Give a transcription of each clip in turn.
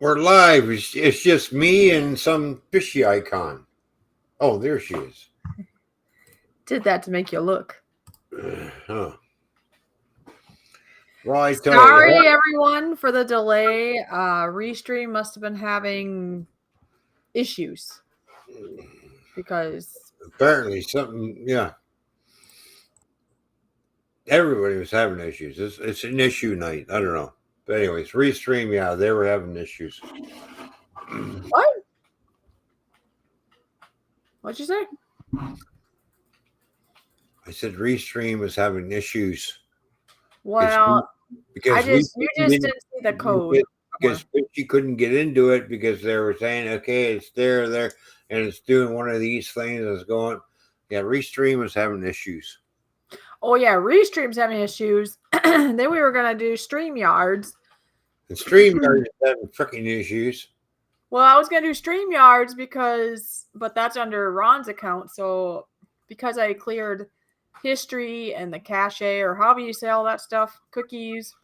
We're live. It's just me and some fishy icon. Oh, there she is. Did that to make you look. Huh. Well, I tell Sorry, you, everyone, for the delay. Restream must have been having issues because apparently something. Yeah, everybody was having issues. It's an issue night. I don't know. But anyways, Restream. Yeah, they were having issues. what? What'd you say? I said Restream was having issues. Well, because you just didn't see the code. Because she couldn't get into it because they were saying, okay, it's there, and it's doing one of these things. It's going, yeah, Restream was having issues. Oh yeah, Restream's having issues. Then we were gonna do StreamYards. And StreamYard is having freaking issues. Well, I was gonna do StreamYards but that's under Ron's account. So because I cleared history and the cache, or however you say all that stuff, cookies.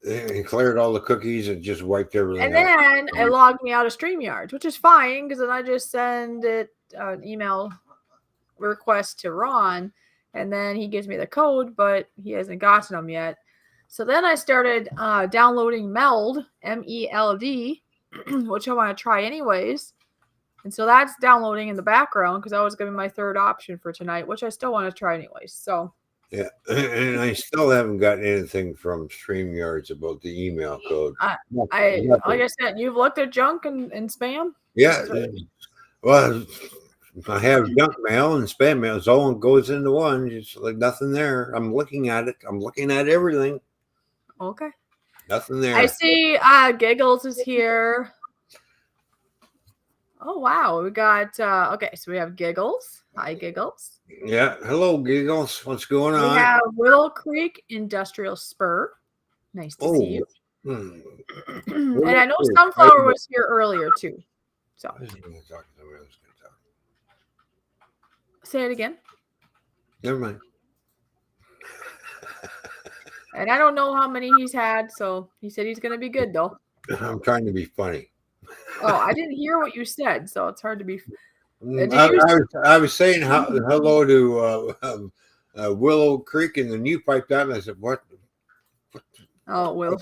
They cleared all the cookies and just wiped everything And out. then it logged me out of StreamYards, which is fine because then I just send it an email request to Ron, and then he gives me the code, but he hasn't gotten them yet. So then I started downloading Meld, MELD, which I want to try anyways. And so that's downloading in the background because that was going to be my third option for tonight, which I still want to try anyways. So yeah, and I still haven't gotten anything from StreamYards about the email code. Like I said, you've looked at junk and spam? Yeah. Well, I have junk mail and spam mail. It's all goes into one. It's like nothing there. I'm looking at it. I'm looking at everything. Okay. Nothing there. I see Giggles is here. Oh, wow. We got, okay, so we have Giggles. Hi, Giggles. Yeah. Hello, Giggles. What's going on? We have Willow Creek Industrial Spur. Nice to see you. And I know Sunflower was here earlier, too. So. Say it again. Never mind. And I don't know how many he's had, so he said he's going to be good, though. I'm trying to be funny. Oh, I didn't hear what you said, so it's hard to be. I was saying hello to Willow Creek, and then you piped out, and I said, "What? Oh, Will.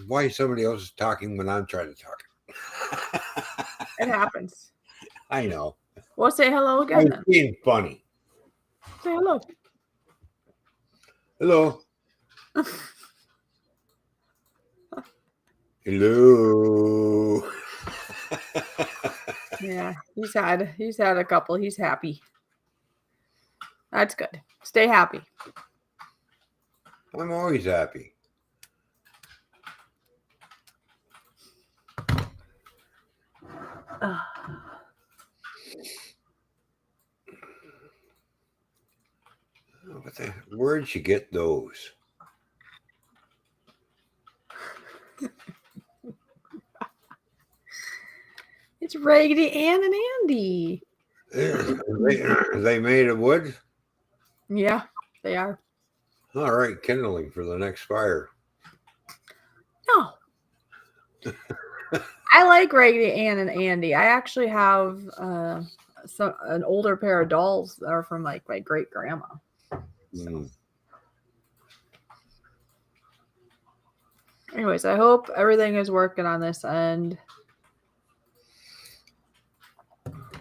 Why is somebody else talking when I'm trying to talk?" It happens. I know. Well, say hello again. I'm being funny. Say hello. Hello. Hello. Yeah, he's had a couple. He's happy. That's good. Stay happy. I'm always happy. Where'd you get those? It's Raggedy Ann and Andy. Are they made of wood? Yeah, they are. All right, kindling for the next fire. No. I like Raggedy Ann and Andy. I actually have an older pair of dolls that are from like my great grandma. So. Anyways, I hope everything is working on this end.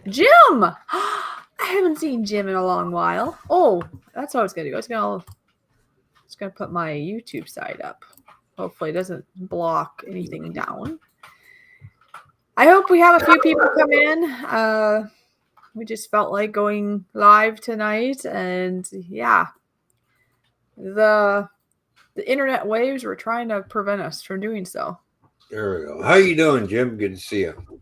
Jim! I haven't seen Jim in a long while. Oh, that's what I was going to do. I was going to put my YouTube side up. Hopefully it doesn't block anything down. I hope we have a few people come in. We just felt like going live tonight. And yeah, the internet waves were trying to prevent us from doing so. There we go. How you doing, Jim? Good to see you.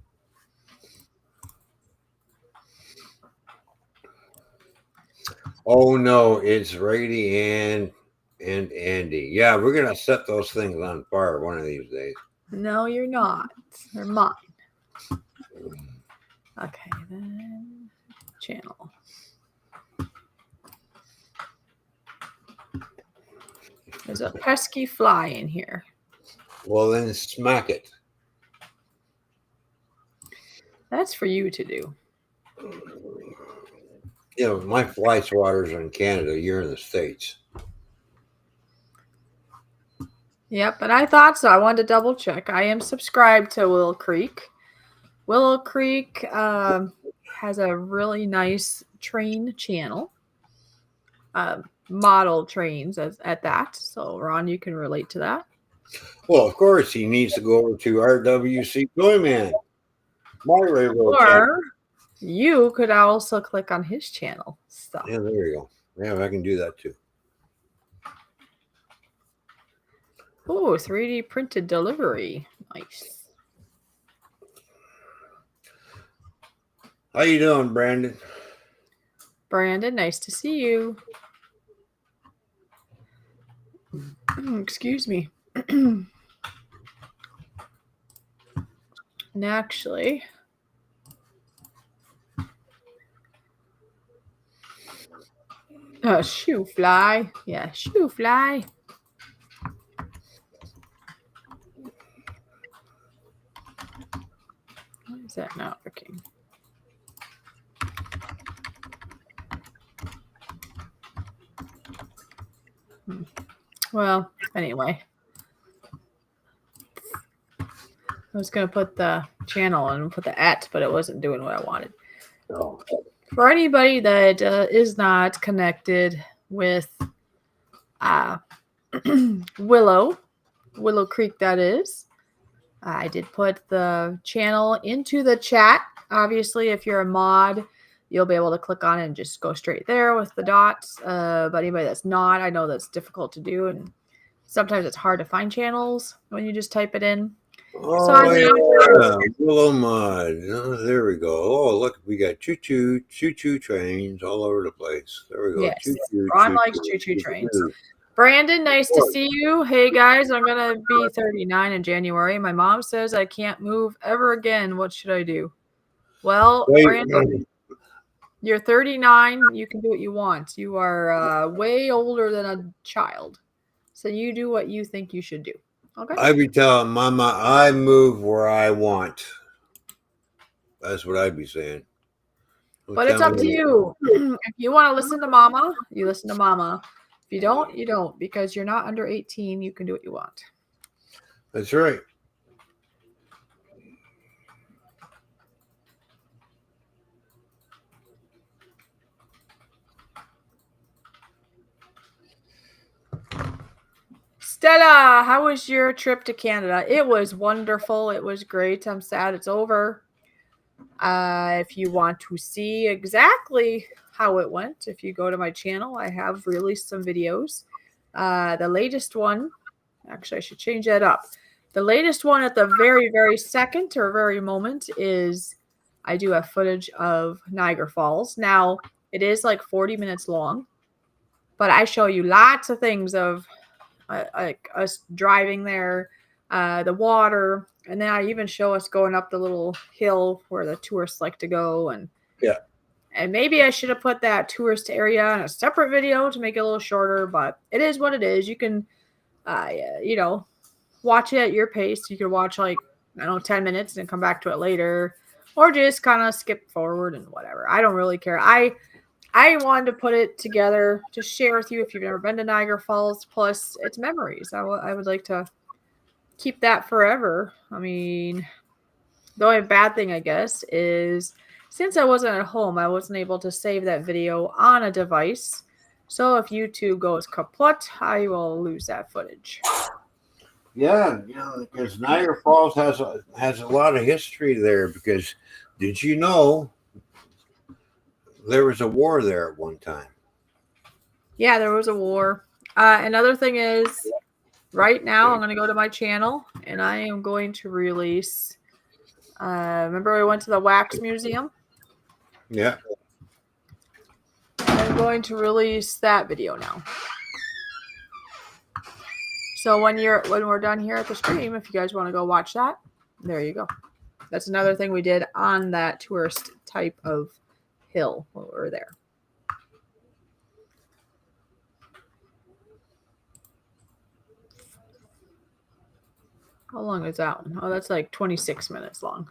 Oh no, it's Raggedy Ann and Andy. Yeah, we're gonna set those things on fire one of these days. No, you're not. They're mine. Okay, then channel. There's a pesky fly in here. Well, then smack it. That's for you to do. You know, my fly swatters are in Canada. You're in the States. Yep, and I thought so. I wanted to double check. I am subscribed to Willow Creek. Willow Creek has a really nice train channel, model trains at that. So, Ron, you can relate to that. Well, of course, he needs to go over to RWC Toyman, my railroad channel. Or you could also click on his channel stuff. Yeah, there you go. Yeah, I can do that too. Oh, 3D printed delivery. Nice. How you doing, Brandon? Brandon, nice to see you. Excuse me. And actually, shoe fly. Yeah, shoe fly. Why is that not working? Well, anyway. I was going to put the channel and put the @ but it wasn't doing what I wanted. Oh. For anybody that is not connected with Willow Creek, that is, I did put the channel into the chat. Obviously, if you're a mod, you'll be able to click on it and just go straight there with the dots. But anybody that's not, I know that's difficult to do, and sometimes it's hard to find channels when you just type it in. Oh, yeah. Willow Mud. Oh, there we go. Oh, look, we got choo-choo trains all over the place. There we go. Yes, Choo-choo, Ron likes choo-choo trains. Brandon, nice to see you. Hey, guys, I'm going to be 39 in January. My mom says I can't move ever again. What should I do? Well, Brandon, you're 39. You can do what you want. You are way older than a child. So you do what you think you should do. Okay? I'd be telling Mama, I move where I want. That's what I'd be saying. But it's up to you. If you want to listen to Mama, you listen to Mama. If you don't, you don't. Because you're not under 18, you can do what you want. That's right. Stella, how was your trip to Canada? It was wonderful. It was great. I'm sad it's over. If you want to see exactly how it went, if you go to my channel, I have released some videos. The latest one, actually, I should change that up. The latest one at the very, very second or very moment is I do have footage of Niagara Falls. Now, it is like 40 minutes long, but I show you lots of things of like us driving there, the water, and then I even show us going up the little hill where the tourists like to go. And yeah, and maybe I should have put that tourist area in a separate video to make it a little shorter, but it is what it is. You can, you know, watch it at your pace. You can watch like, I don't know, 10 minutes and then come back to it later, or just kind of skip forward and whatever. I don't really care. I wanted to put it together to share with you if you've never been to Niagara Falls. Plus, it's memories. I would like to keep that forever. I mean, the only bad thing, I guess, is since I wasn't at home, I wasn't able to save that video on a device. So if YouTube goes kaput, I will lose that footage. Yeah, you know, because Niagara Falls has a lot of history there. Because did you know there was a war there at one time? Yeah, there was a war. Another thing is, right now I'm going to go to my channel and I am going to release. Remember, we went to the Wax Museum? Yeah. I'm going to release that video now. So when we're done here at the stream, if you guys want to go watch that, there you go. That's another thing we did on that tourist type of hill when we were there. How long is that one? Oh, that's like 26 minutes long.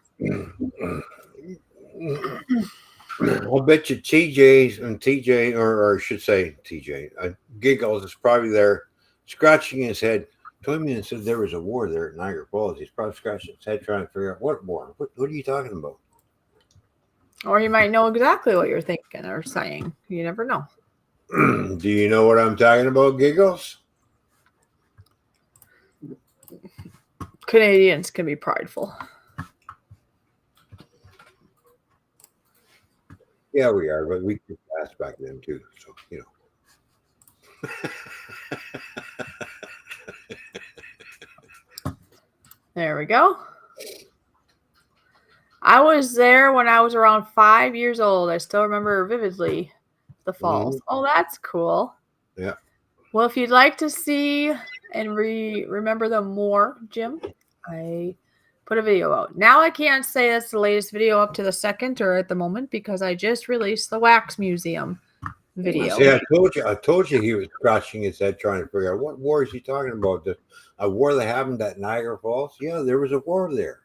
I'll bet you TJ's and TJ, or I should say TJ, Giggles is probably there scratching his head. Told me and said there was a war there at Niagara Falls. He's probably scratching his head trying to figure out what war. What are you talking about? Or you might know exactly what you're thinking or saying. You never know. Do you know what I'm talking about, Giggles? Canadians can be prideful. Yeah, we are, but we could pass back then too. So, you know. There we go. I was there when I was around 5 years old. I still remember vividly the falls. Oh, that's cool. Yeah. Well, if you'd like to see and remember them more, Jim, I put a video out. Now I can't say that's the latest video up to the second or at the moment because I just released the Wax Museum video. See, I told you he was scratching his head trying to figure out what war is he talking about. A war that happened at Niagara Falls? Yeah, there was a war there.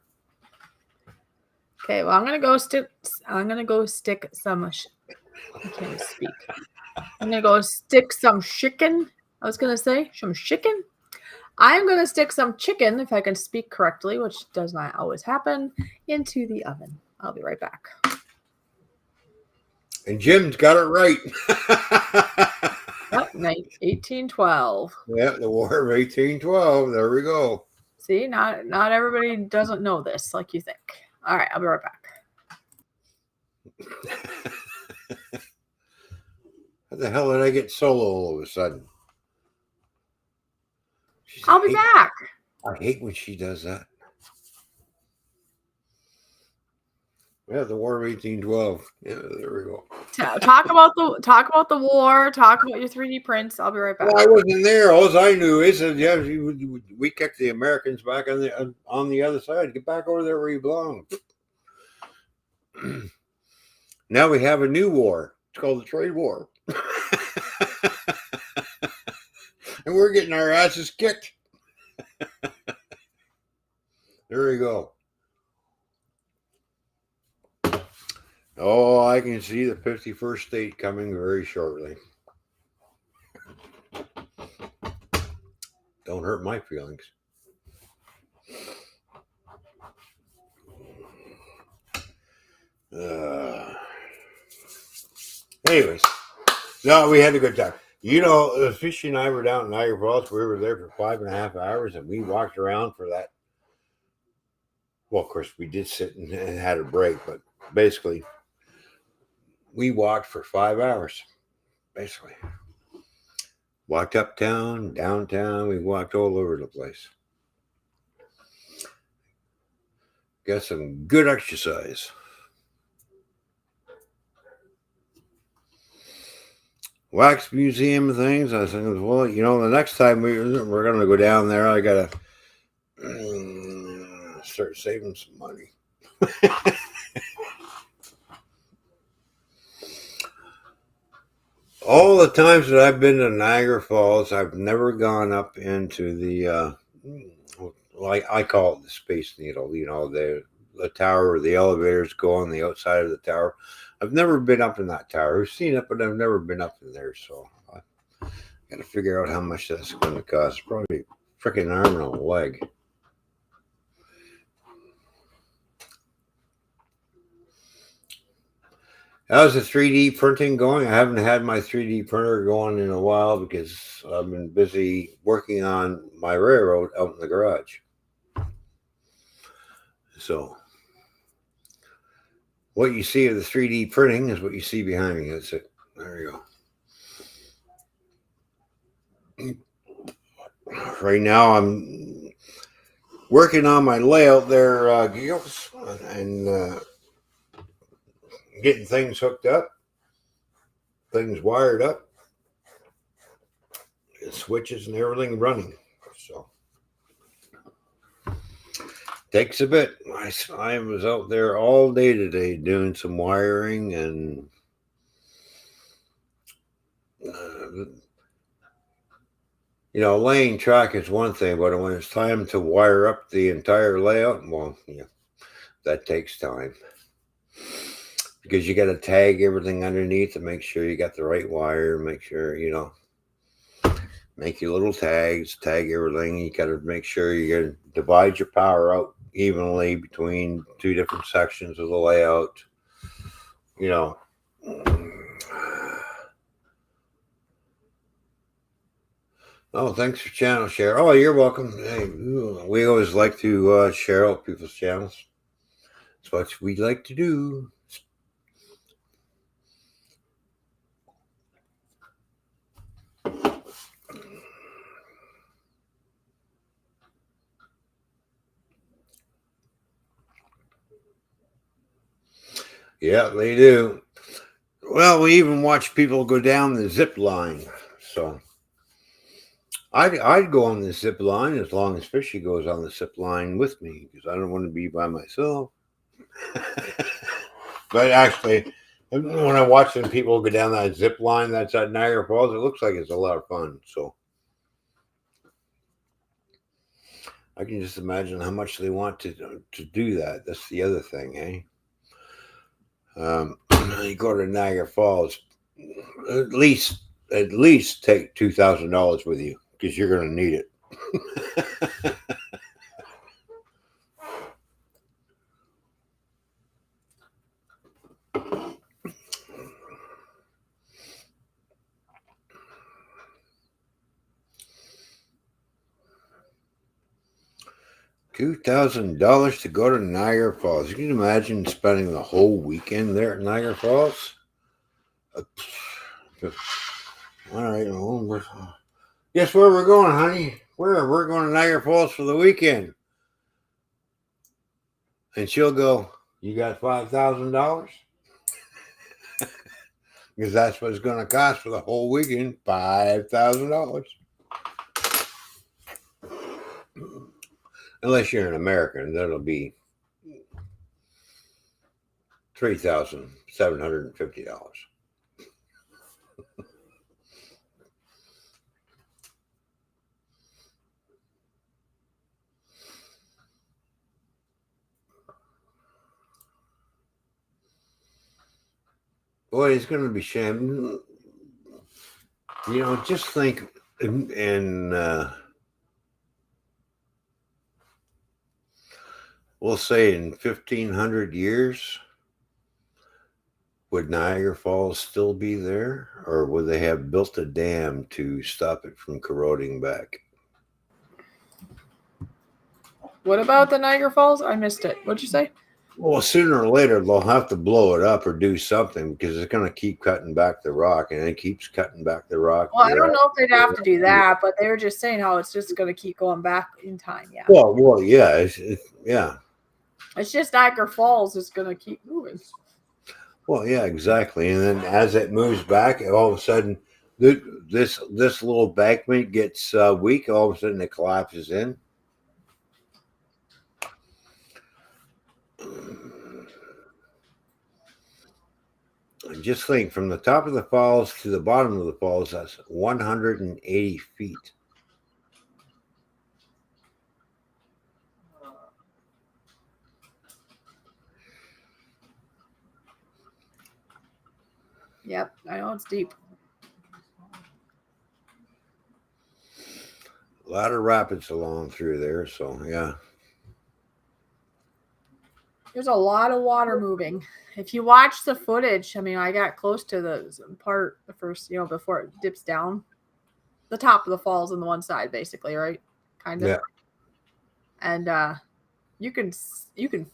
Okay, well, I'm gonna go stick some. I can't speak. I'm gonna go stick some chicken. I was gonna say some chicken. I'm gonna stick some chicken, if I can speak correctly, which does not always happen, into the oven. I'll be right back. And Jim's got it right. Yep, 1812. Yeah, the War of 1812. There we go. See, not everybody doesn't know this like you think. All right, I'll be right back. How the hell did I get solo all of a sudden? I'll be back. I hate when she does that. Yeah, the War of 1812. Yeah, there we go. Talk about the war. Talk about your 3D prints. I'll be right back. Well, I wasn't there. All I knew is that we kicked the Americans back on the other side. Get back over there where you belong. Now we have a new war. It's called the trade war, and we're getting our asses kicked. There you go. Oh, I can see the 51st state coming very shortly. Don't hurt my feelings. Anyways, no, we had a good time. You know, Fishy and I were down in Niagara Falls. We were there for 5.5 hours, and we walked around for that. Well, of course, we did sit and had a break, but basically, we walked for 5 hours. Basically, walked uptown, downtown. We walked all over the place. Got some good exercise. Wax museum things. I was thinking, well, you know, the next time we're going to go down there, I got to start saving some money. All the times that I've been to Niagara Falls, I've never gone up into the, like I call it the Space Needle, you know, the tower where the elevators go on the outside of the tower. I've never been up in that tower. I've seen it, but I've never been up in there. So I got to figure out how much that's going to cost. Probably a freaking arm and a leg. How's the 3D printing going? I haven't had my 3D printer going in a while because I've been busy working on my railroad out in the garage. So what you see of the 3D printing is what you see behind me. That's it. There you go. Right now I'm working on my layout there, Giggles, and getting things hooked up, things wired up, switches and everything running. So takes a bit. I was out there all day today doing some wiring and you know, laying track is one thing, but when it's time to wire up the entire layout, well, yeah, that takes time. because you got to tag everything underneath to make sure you got the right wire. Make sure make your little tags, tag everything. You got to make sure you got to divide your power out evenly between two different sections of the layout. You know. Oh, thanks for channel share. Oh, you're welcome. Hey, we always like to share out people's channels. That's what we like to do. Yeah, they do. Well, we even watch people go down the zip line. So I'd go on the zip line as long as Fishy goes on the zip line with me because I don't want to be by myself. But actually, when I watch them people go down that zip line that's at Niagara Falls, it looks like it's a lot of fun. So I can just imagine how much they want to do that. That's the other thing, eh? You go to Niagara Falls, at least take $2,000 with you because you're going to need it. $2,000 to go to Niagara Falls. You can imagine spending the whole weekend there at Niagara Falls. All right, well, guess where we're going, honey? We're going to Niagara Falls for the weekend. And she'll go, you got $5,000? Because that's what it's going to cost for the whole weekend, $5,000. Unless you're an American, that'll be $3,750. Boy, it's going to be sham. Just think in we'll say in 1,500 years, would Niagara Falls still be there, or would they have built a dam to stop it from corroding back? What about the Niagara Falls? I missed it. What'd you say? Well, sooner or later, they'll have to blow it up or do something because it's going to keep cutting back the rock, and it keeps cutting back the rock. Well, I don't know if they'd have to do that, but they were just saying how it's just going to keep going back in time. Yeah. Well, yeah, yeah. It's just Niagara Falls is going to keep moving. Well, yeah, exactly. And then as it moves back, all of a sudden, this little embankment gets weak. All of a sudden, it collapses in. Just think, from the top of the falls to the bottom of the falls, that's 180 feet. Yep, I know it's deep. A lot of rapids along through there, so yeah. There's a lot of water moving. If you watch the footage, I mean, I got close to the part, the first, before it dips down. The top of the falls on the one side, basically, right? Kind of. Yeah. And you can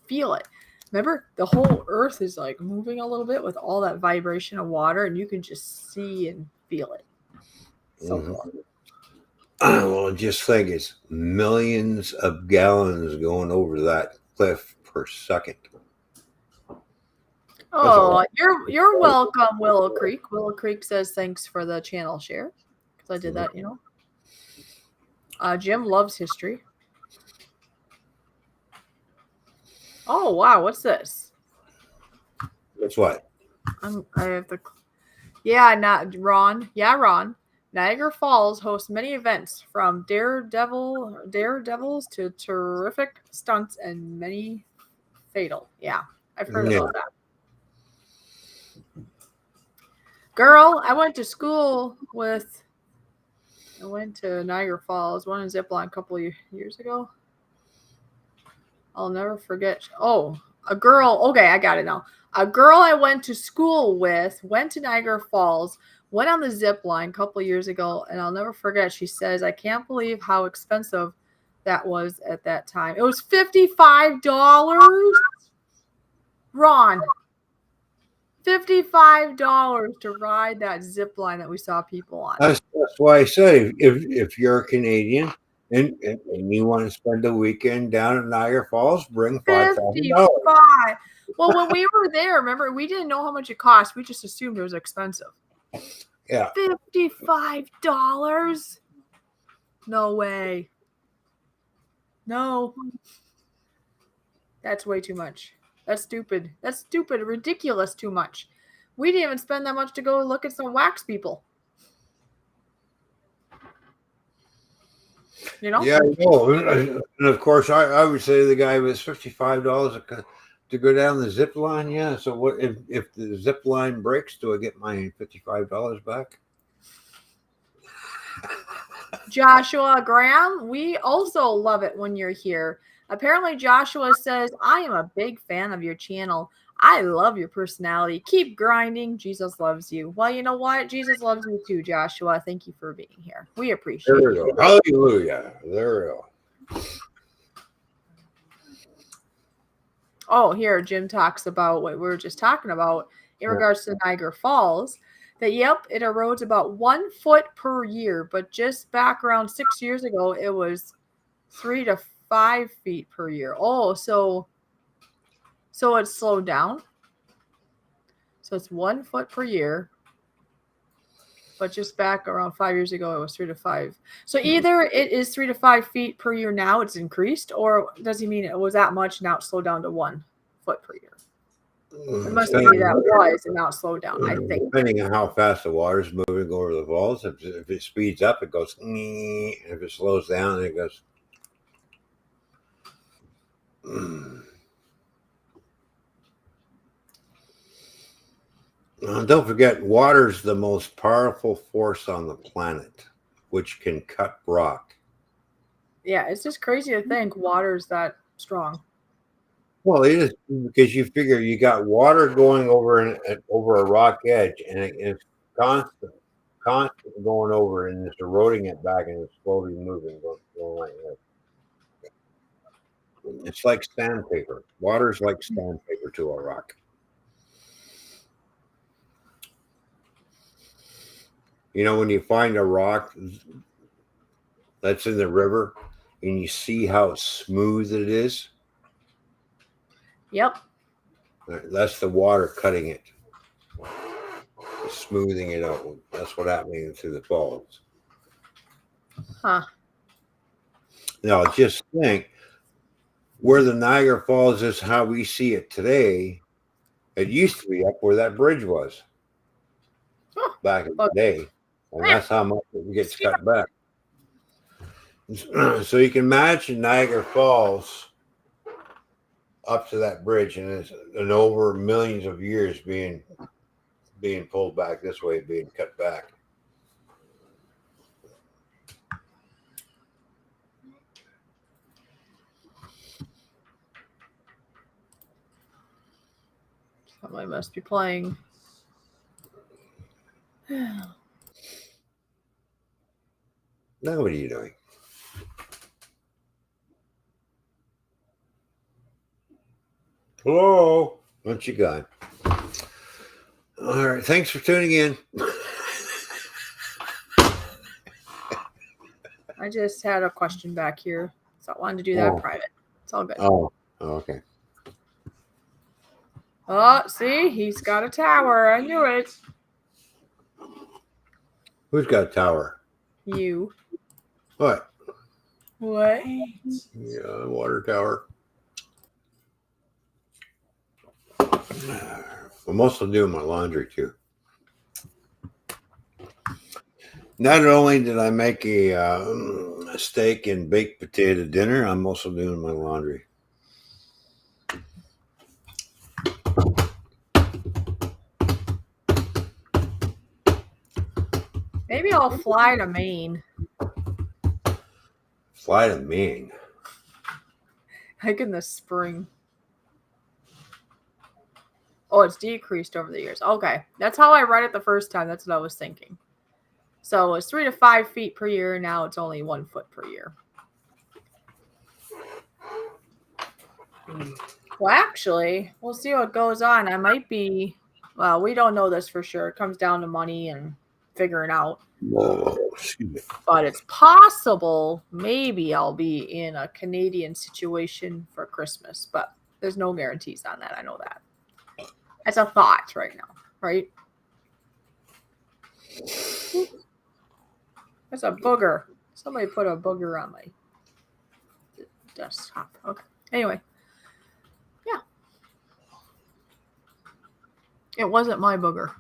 feel it. Remember, the whole earth is like moving a little bit with all that vibration of water, and you can just see and feel it. So cool. Well, just think, it's millions of gallons going over that cliff per second. Oh, you're welcome, Willow Creek. Willow Creek says thanks for the channel share because I did that. Jim loves history. Oh wow, what's this? That's what? I have the. Yeah, not Ron. Yeah, Ron. Niagara Falls hosts many events from daredevils to terrific stunts and many fatal. Yeah, I've heard about that. Girl, I went to school with. I went to Niagara Falls, one in Zipline a couple of years ago. I'll never forget. Oh, a girl. Okay, I got it now. A girl I went to school with went to Niagara Falls, went on the zip line a couple of years ago, and I'll never forget. She says, I can't believe how expensive that was at that time. It was $55. Ron, $55 to ride that zip line that we saw people on. That's why I say if you're a Canadian and you want to spend a weekend down at Niagara Falls, bring $5,000. 55. Well, when we were there, remember, we didn't know how much it cost. We just assumed it was expensive. Yeah. $55? No way. No. That's way too much. That's stupid. That's stupid. Ridiculous too much. We didn't even spend that much to go look at some wax people. You know? Yeah, I know. And of course, I would say to the guy was $55 to go down the zip line. Yeah. So what if the zip line breaks? Do I get my $55 back? Joshua Graham, we also love it when you're here. Apparently, Joshua says, I am a big fan of your channel. I love your personality. Keep grinding. Jesus loves you. Well, you know what? Jesus loves you too, Joshua. Thank you for being here. We appreciate There we it. go. Hallelujah. There we go. Oh, here, Jim talks about what we were just talking about in regards to Niagara Falls. That, yep, it erodes about 1 foot per year, but just back around 6 years ago, it was 3 to 5 feet per year. Oh, so it's slowed down. So it's 1 foot per year, but just back around 5 years ago, it was 3 to 5. So either it is 3 to 5 feet per year now, it's increased, or does he mean it was that much now it's slowed down to 1 foot per year? It must be that was, and now it's slowed down, I think. Depending on how fast the water's moving over the falls, if it speeds up, it goes. And if it slows down, it goes. Don't forget, water's the most powerful force on the planet, which can cut rock. Yeah, it's just crazy to think water's that strong. Well, it is, because you figure you got water going over over a rock edge, and it's constant going over, and it's eroding it back, and it's slowly moving, going like that. It's like sandpaper. Water's like sandpaper to a rock. You know, when you find a rock that's in the river, and you see how smooth it is. Yep. That's the water cutting it, smoothing it out. That's what happening through the falls. Huh. Now, just think, where the Niagara Falls is, how we see it today, it used to be up where that bridge was back in the day. And that's how much it gets cut back. So you can imagine Niagara Falls up to that bridge, and it's over millions of years being pulled back this way, being cut back. Somebody must be playing. Now, what are you doing? Hello? What you got? All right. Thanks for tuning in. I just had a question back here, so I wanted to do that private. It's all good. Oh, okay. Oh, see? He's got a tower. I knew it. Who's got a tower? You. What? What? Yeah, water tower. I'm also doing my laundry too. Not only did I make a steak and baked potato dinner, I'm also doing my laundry. I'll fly to Maine. Fly to Maine. Like in the spring. Oh, it's decreased over the years. Okay. That's how I read it the first time. That's what I was thinking. So it's 3 to 5 feet per year. Now it's only 1 foot per year. Well, actually, we'll see what goes on. I might be, well, we don't know this for sure. It comes down to money and figuring out. Whoa, excuse me. But it's possible maybe I'll be in a Canadian situation for Christmas. But there's no guarantees on that. I know that. That's a thought right now, right? That's a booger. Somebody put a booger on my desktop. Okay. Anyway. Yeah. It wasn't my booger.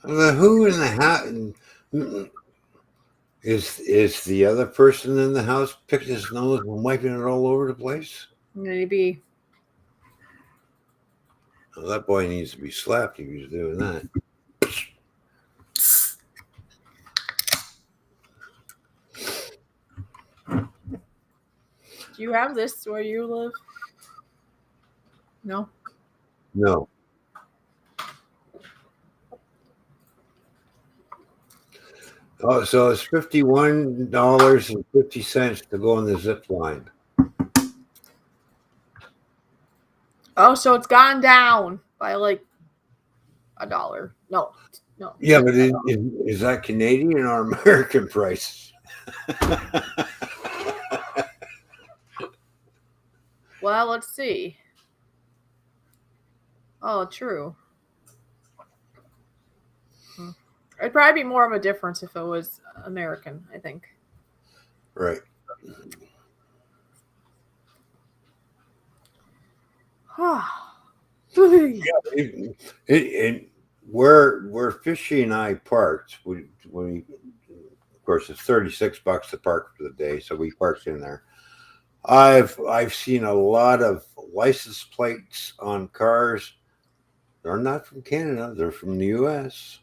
Who in the house is the other person in the house picking his nose and wiping it all over the place? Maybe. Well, that boy needs to be slapped if he's doing that. Do you have this where you live? No? No. Oh, so it's $51.50 to go on the zip line. Oh, so it's gone down by like $1. No. Yeah, but is that Canadian or American price? Well, let's see. Oh, true. It'd probably be more of a difference if it was American, I think. Right. Where Fishy and I parked, we of course it's $36 to park for the day, so we parked in there. I've seen a lot of license plates on cars. They're not from Canada; they're from the U.S.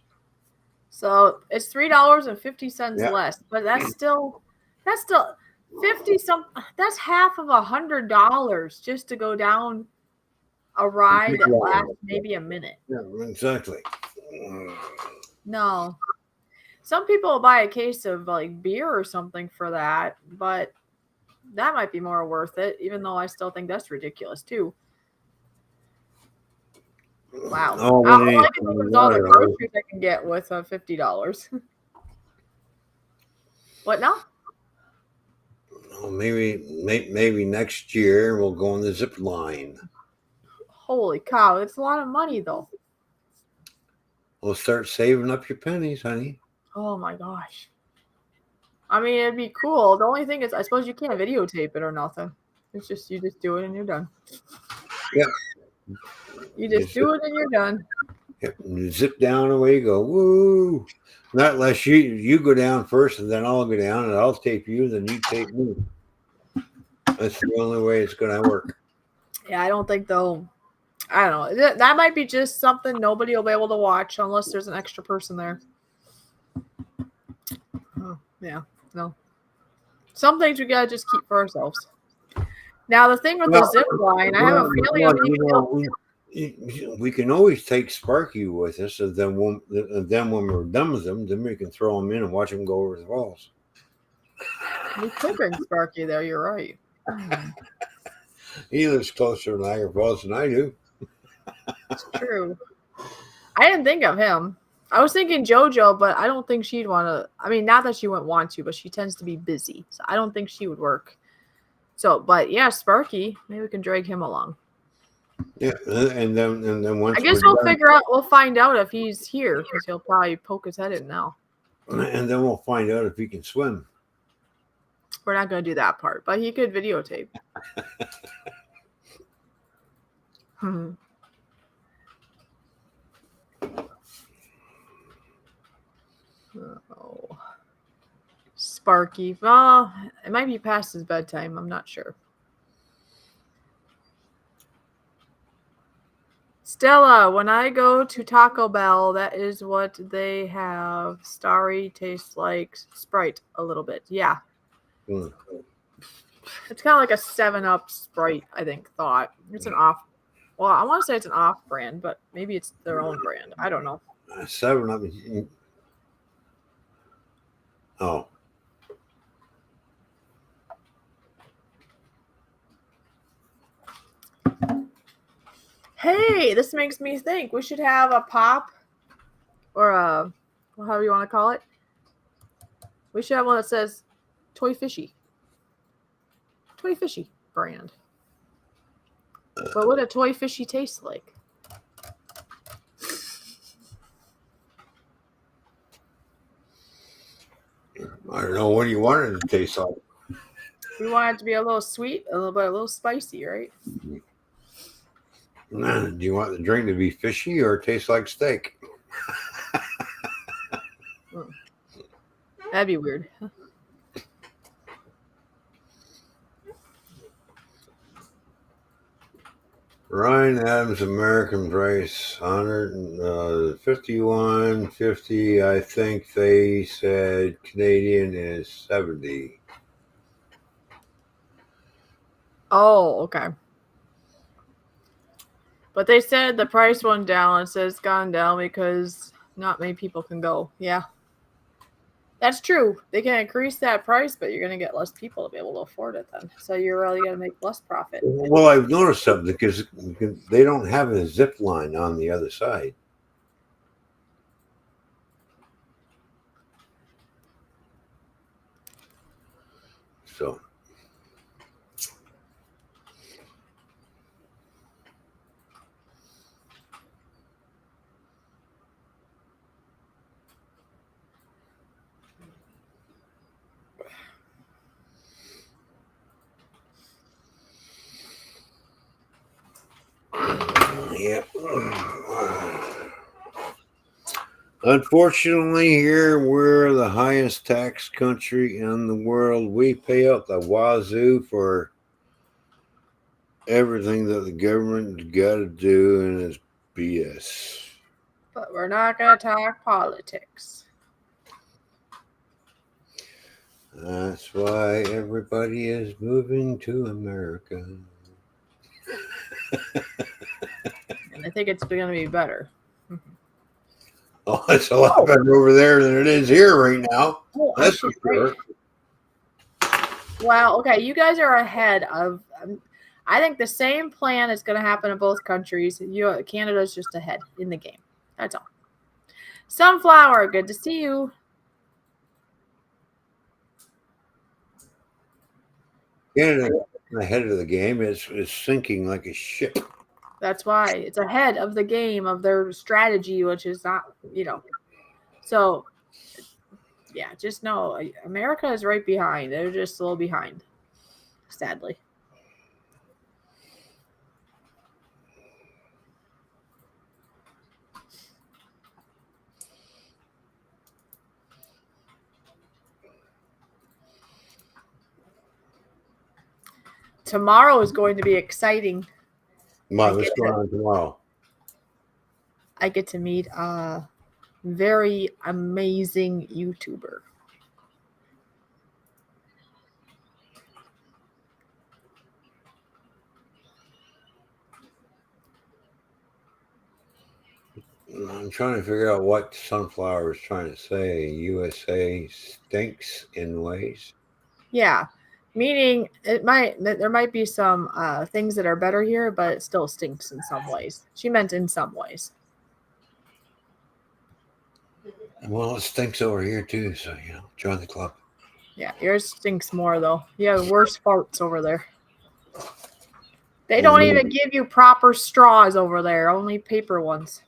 So it's $3.50 Yeah. less, but that's still 50 some. That's half of $100 just to go down a ride that lasts maybe a minute. Yeah, exactly. No, some people will buy a case of like beer or something for that, but that might be more worth it. Even though I still think that's ridiculous too. Wow. Oh, All I can think of is all the groceries I can get with $50. What now? Oh, maybe next year we'll go on the zip line. Holy cow! It's a lot of money though. We'll start saving up your pennies, honey. Oh my gosh. I mean, it'd be cool. The only thing is, I suppose you can't videotape it or nothing. It's just you just do it and you're done. Yep. You just do it and you're done. Yep. You zip down, away you go. Woo! Not unless you go down first, and then I'll go down, and I'll tape you, then you tape me. That's the only way it's going to work. Yeah, I don't think they'll. I don't know. That might be just something nobody will be able to watch unless there's an extra person there. Oh, yeah, no. Some things we gotta just keep for ourselves. Now the thing with the zip line, I have a feeling we can always take Sparky with us, and then when we're done with them, then we can throw them in and watch them go over the falls. We could bring Sparky there. You're right. He lives closer to Niagara Falls than I do. It's true. I didn't think of him. I was thinking JoJo, but I don't think she'd want to. I mean, not that she wouldn't want to, but she tends to be busy, so I don't think she would work. So, but yeah, Sparky, maybe we can drag him along. Yeah, and then once I guess we'll find out if he's here because he'll probably poke his head in now. And then we'll find out if he can swim. We're not going to do that part, but he could videotape. Oh, Sparky. Well, it might be past his bedtime. I'm not sure. Stella, when I go to Taco Bell, that is what they have. Starry tastes like Sprite a little bit. Yeah. Mm. It's kind of like a 7-Up Sprite, I think, thought. It's an off. Well, I want to say it's an off brand, but maybe it's their own brand. I don't know. 7-Up. Oh. Hey, this makes me think we should have a pop or a, however you want to call it. We should have one that says Toy Fishy. Toy Fishy brand. What would a Toy Fishy taste like? I don't know. What do you want it to taste like? We want it to be a little sweet, a little spicy, right? Do you want the drink to be fishy or taste like steak? That'd be weird. Ryan Adams American price $151.50. I think they said Canadian is 70. Oh, okay. But they said the price went down. It says it's gone down because not many people can go. Yeah. That's true. They can increase that price, but you're going to get less people to be able to afford it then. So you're really going to make less profit. Well, I've noticed something because they don't have a zip line on the other side. So. Yep. Unfortunately, here we're the highest tax country in the world. We pay out the wazoo for everything that the government's got to do, and it's BS. But we're not going to talk politics. That's why everybody is moving to America. And I think it's going to be better. Oh, it's a lot better over there than it is here right now. Oh, That's for sure. Wow. Okay, you guys are ahead of. I think the same plan is going to happen in both countries. Canada's just ahead in the game. That's all. Sunflower, good to see you. Canada ahead of the game is sinking like a ship. That's why it's ahead of the game of their strategy, which is not, So, yeah, just know America is right behind. They're just a little behind, sadly. Tomorrow is going to be exciting. What's going on tomorrow? I get to meet a very amazing YouTuber. I'm trying to figure out what Sunflower is trying to say. USA stinks in ways. Yeah, meaning there might be some things that are better here, but it still stinks in some ways. She meant in some ways. Well, it stinks over here too, so join the club. Yeah, yours stinks more though. You have worse farts over there. They don't even give you proper straws over there, only paper ones.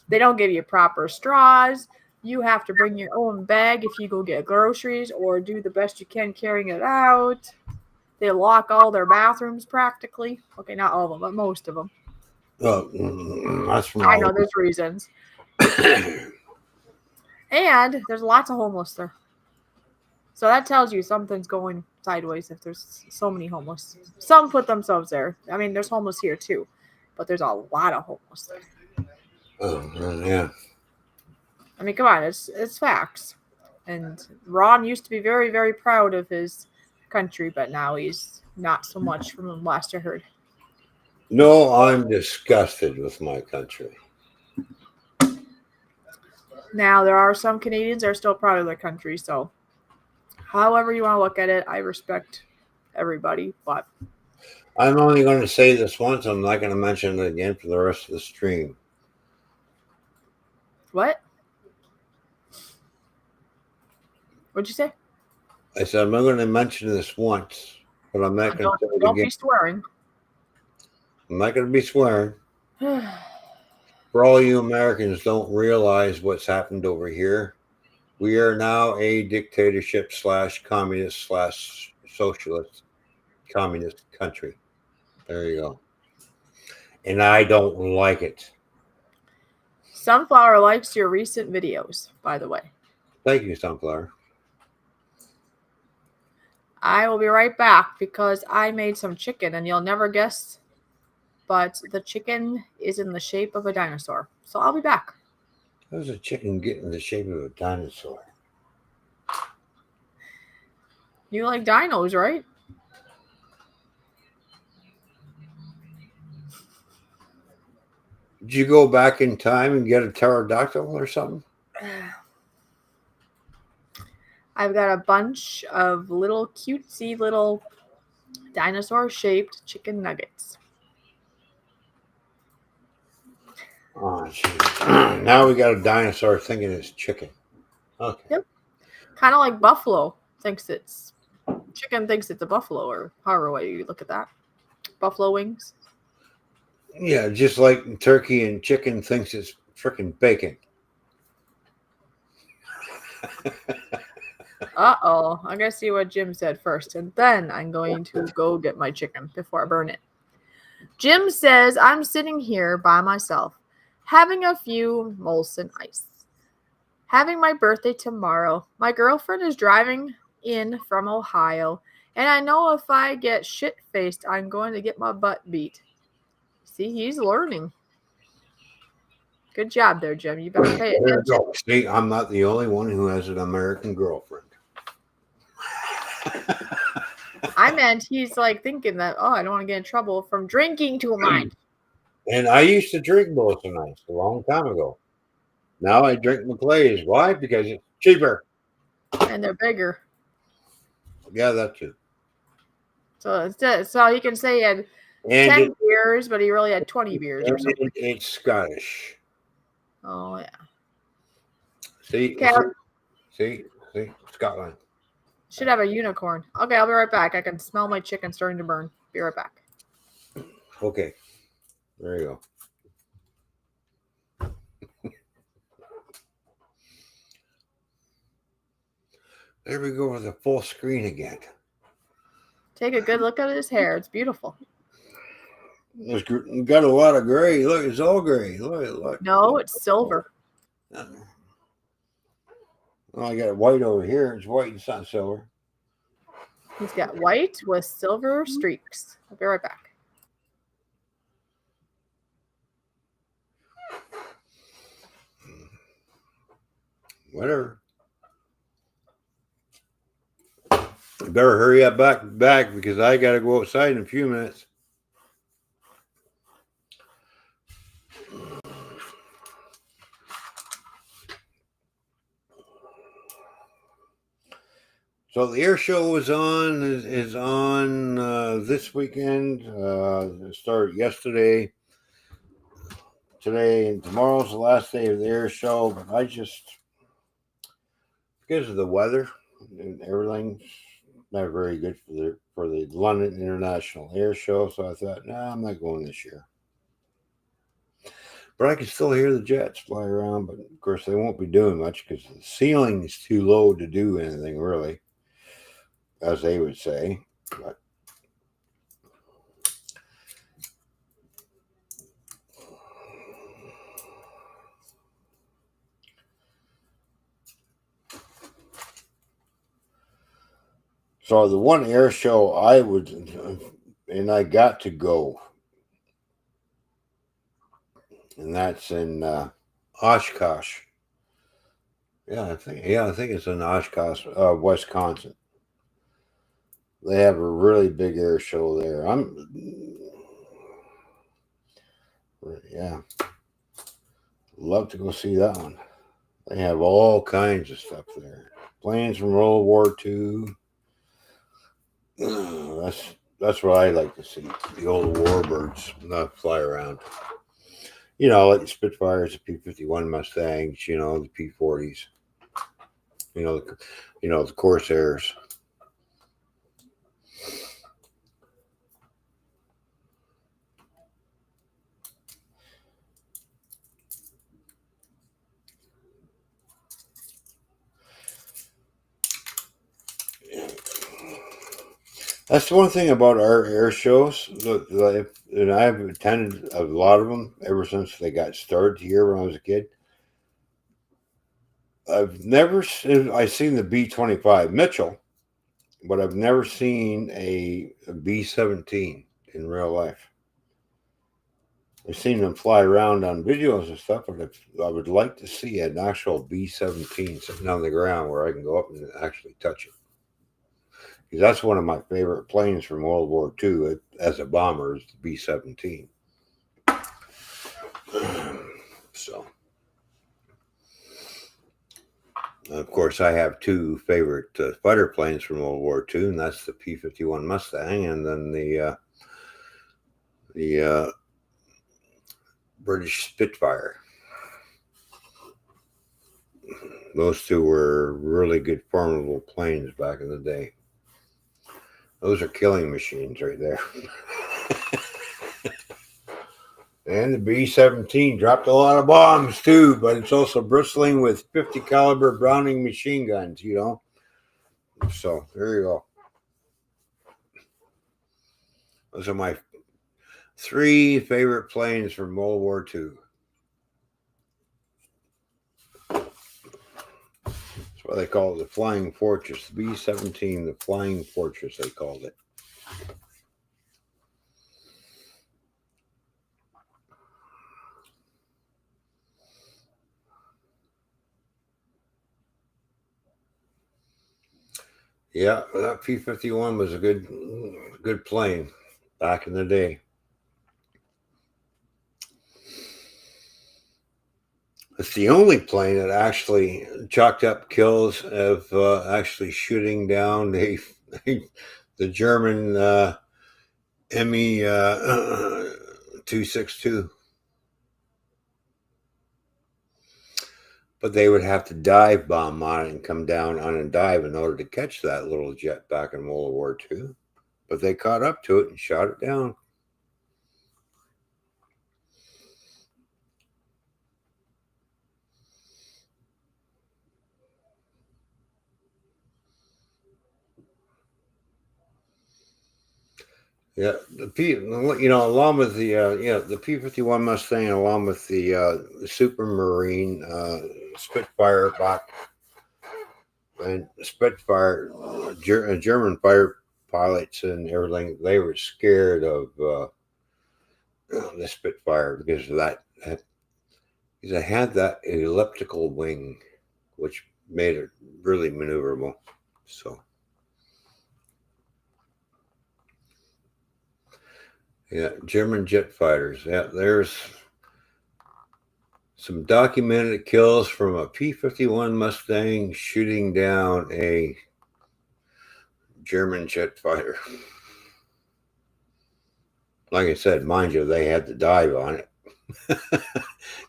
They don't give you proper straws. You have to bring your own bag if you go get groceries or do the best you can carrying it out. They lock all their bathrooms practically. Okay, not all of them, but most of them. That's wrong. I know there's reasons. And there's lots of homeless there. So that tells you something's going sideways if there's so many homeless. Some put themselves there. I mean, there's homeless here too, but there's a lot of homeless there. Oh, yeah. I mean, come on, it's facts. And Ron used to be very, very proud of his country, but now he's not so much from the last I heard. No, I'm disgusted with my country. Now, there are some Canadians that are still proud of their country, so however you want to look at it, I respect everybody, but I'm only going to say this once. I'm not going to mention it again for the rest of the stream. what? What'd you say? I said I'm not going to mention this once, but I'm not going to say it Don't again. be swearing. I'm not going to be swearing. For all you Americans don't realize what's happened over here, we are now a dictatorship / communist / socialist communist country. There you go. And I don't like it. Sunflower likes your recent videos, by the way. Thank you, Sunflower. I will be right back because I made some chicken and you'll never guess, but the chicken is in the shape of a dinosaur. So I'll be back. How does a chicken get in the shape of a dinosaur? You like dinos, right? Did you go back in time and get a pterodactyl or something? I've got a bunch of little cutesy little dinosaur-shaped chicken nuggets. Oh, geez. Now we got a dinosaur thinking it's chicken. Okay. Yep. Kind of like buffalo thinks it's chicken thinks it's a buffalo, or however way you look at that. Buffalo wings. Yeah, just like turkey and chicken thinks it's freaking bacon. Uh-oh. I'm going to see what Jim said first, and then I'm going to go get my chicken before I burn it. Jim says, I'm sitting here by myself, having a few Molson Ice. Having my birthday tomorrow. My girlfriend is driving in from Ohio, and I know if I get shit-faced, I'm going to get my butt beat. See, he's learning. Good job there, Jim. You better pay attention. See, I'm not the only one who has an American girlfriend. I meant he's like thinking that, oh, I don't want to get in trouble from drinking too much. And I used to drink Molson Ice a long time ago. Now I drink McLeay's. Why? Because it's cheaper. And they're bigger. Yeah, that's it. So he can say he had 10 beers, but he really had 20 beers or something. It's Scottish. Oh, yeah. See, Scotland. Should have a unicorn. Okay, I'll be right back. I can smell my chicken starting to burn. Be right back. Okay. There you go. There we go with the full screen again. Take a good look at his hair. It's beautiful. It's got a lot of gray. Look, it's all gray. Look. No, it's silver. Well, I got white over here. It's white. It's not silver. He's got white with silver streaks. I'll be right back. Whatever. You better hurry up back because I got to go outside in a few minutes. So the air show is on this weekend. It started yesterday. Today and tomorrow's the last day of the air show. But I just, because of the weather and everything, not very good for the London International Air Show. So I thought, nah, I'm not going this year. But I can still hear the jets fly around. But of course, they won't be doing much because the ceiling is too low to do anything really, as they would say. But So the one air show I would, and I got to go, and that's in Oshkosh. I think it's in Oshkosh, Wisconsin. They have a really big air show there. Yeah, love to go see that one. They have all kinds of stuff there. Planes from World War II. That's what I like to see. The old warbirds not fly around. Like the Spitfires, the P-51 Mustangs. The P-40s. The Corsairs. That's the one thing about our air shows. And I've attended a lot of them ever since they got started here when I was a kid. I've seen the B-25 Mitchell, but I've never seen a B-17 in real life. I've seen them fly around on videos and stuff, but I would like to see an actual B-17 sitting on the ground where I can go up and actually touch it. Because that's one of my favorite planes from World War II as a bomber is the B-17. So, of course, I have two favorite fighter planes from World War II, and that's the P-51 Mustang and then the British Spitfire. Those two were really good, formidable planes back in the day. Those are killing machines right there. And the B-17 dropped a lot of bombs too, but it's also bristling with 50 caliber Browning machine guns, So there you go. Those are my three favorite planes from World War II. That's why they call it the Flying Fortress. The B-17, the Flying Fortress, they called it. Yeah, that P-51 was a good plane back in the day. It's the only plane that actually chalked up kills of actually shooting down the German ME 262. But they would have to dive bomb on it and come down on a dive in order to catch that little jet back in World War II. But they caught up to it and shot it down. Yeah, along with the P-51 Mustang, along with the Supermarine Spitfire back and Spitfire German fighter pilots and everything, they were scared of the Spitfire because of that. Because it had that elliptical wing, which made it really maneuverable. So. Yeah, German jet fighters. Yeah, there's some documented kills from a P-51 Mustang shooting down a German jet fighter. Like I said, mind you, they had to dive on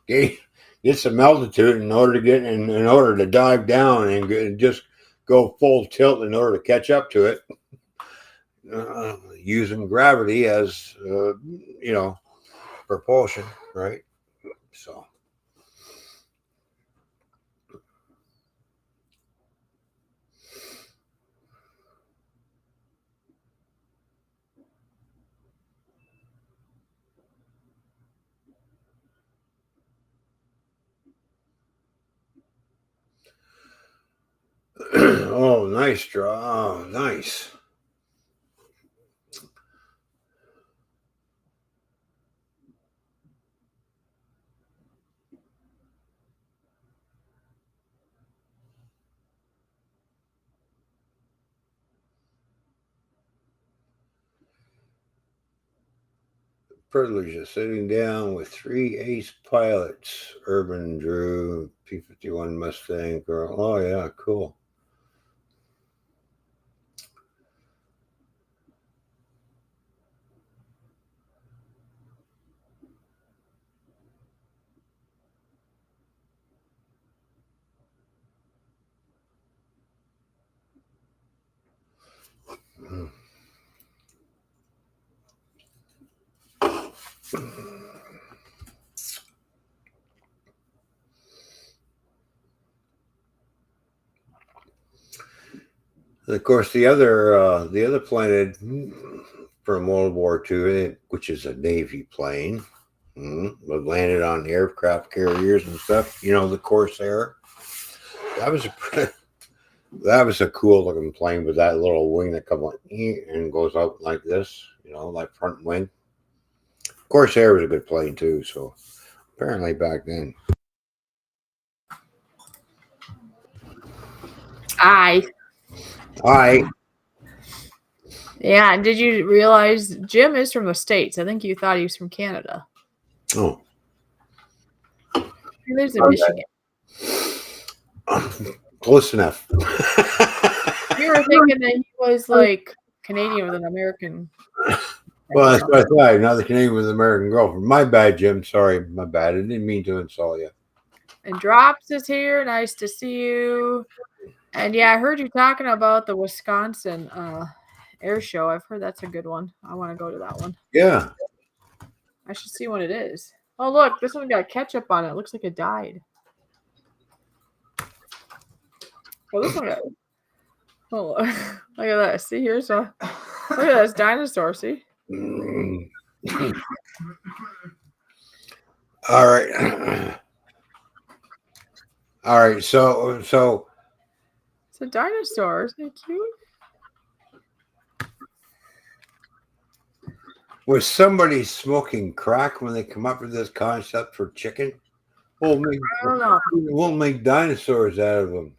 it. Get some altitude in order to dive down and just go full tilt in order to catch up to it. Using gravity as propulsion, right? So. Oh, nice draw. Oh, nice. Privilege of sitting down with 3 ace pilots. Urban Drew, P-51 Mustang girl. Oh, yeah, cool. And of course, the other plane from World War II, which is a Navy plane, but landed on aircraft carriers and stuff. You know, the Corsair. That was a that was a cool looking plane with that little wing that comes like and goes out like this. You know, like front wing. Corsair was a good plane too. So apparently back then. Aye. Hi. Yeah, and did you realize Jim is from the States? I think you thought he was from Canada. Oh. He lives in Michigan. Close enough. You were thinking that he was like Canadian with an American. Well, that's what I thought. Another Canadian with an American girlfriend. My bad, Jim. Sorry, my bad. I didn't mean to insult you. And Drops is here. Nice to see you. And yeah, I heard you talking about the Wisconsin air show. I've heard that's a good one. I want to go to that one. Yeah. I should see what it is. Oh, look, this one got ketchup on it. It looks like it died. Oh, this one got. Oh, look at that. See, here's a. Look at this dinosaur. See? All right. All right. So it's a dinosaur. Isn't it cute? Was somebody smoking crack when they come up with this concept for chicken? I don't know. We'll make dinosaurs out of them.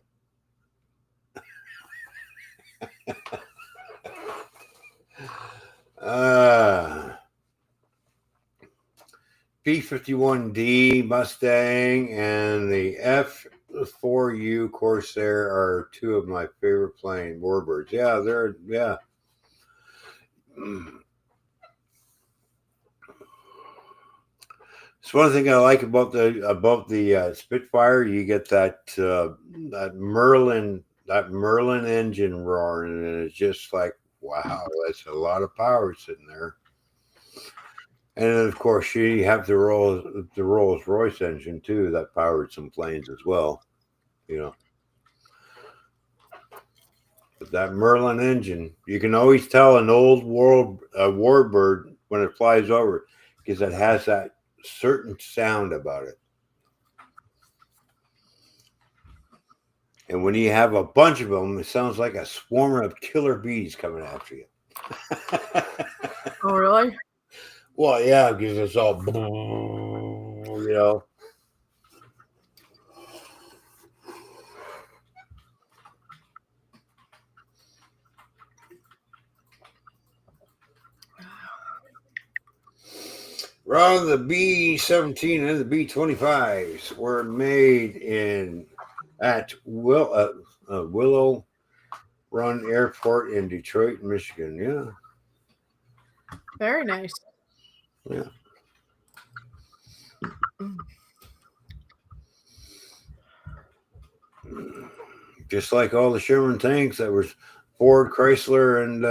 P-51D Mustang and the F-4U Corsair are two of my favorite plane warbirds. Yeah, yeah. It's one thing I like about the Spitfire. You get that Merlin engine roaring, and it's just like, wow, that's a lot of power sitting there. And then, of course, you have the Rolls Royce engine too that powered some planes as well. You know, but that Merlin engine, you can always tell an old warbird when it flies over because it has that certain sound about it. And when you have a bunch of them, it sounds like a swarm of killer bees coming after you. Oh, really? Well, yeah, because it's all, you know. Wrong, the B-17 and the B-25s were made at Willow Run Airport in Detroit, Michigan. Yeah. Very nice. Yeah. Just like all the Sherman tanks that was Ford, Chrysler, and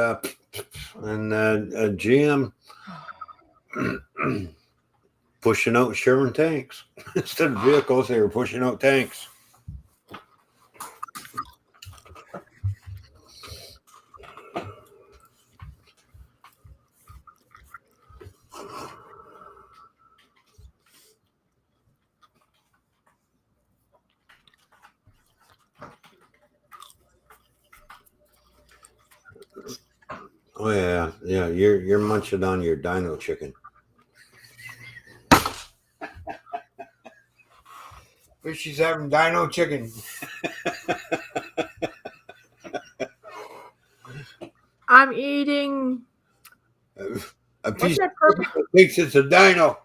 GM pushing out Sherman tanks instead of vehicles. They were pushing out tanks. Oh yeah, yeah. You're munching on your dino chicken. Fishy's having dino chicken. I'm eating. A What's piece that of purple? chicken thinks it's a dino.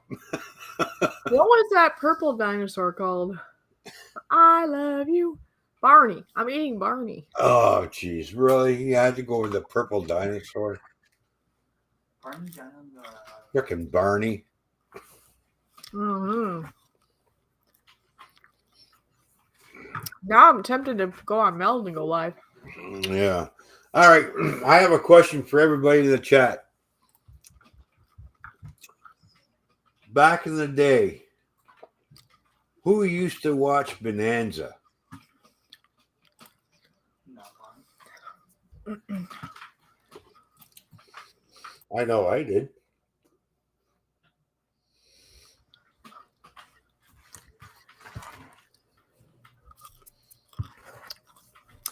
What was that purple dinosaur called? I love you, Barney. I'm eating Barney. Oh, jeez, really? You had to go with the purple dinosaur. Frickin' Barney. Mm-hmm. Now I'm tempted to go on Meld and go live. Yeah. All right. I have a question for everybody in the chat. Back in the day, who used to watch Bonanza? I know I did.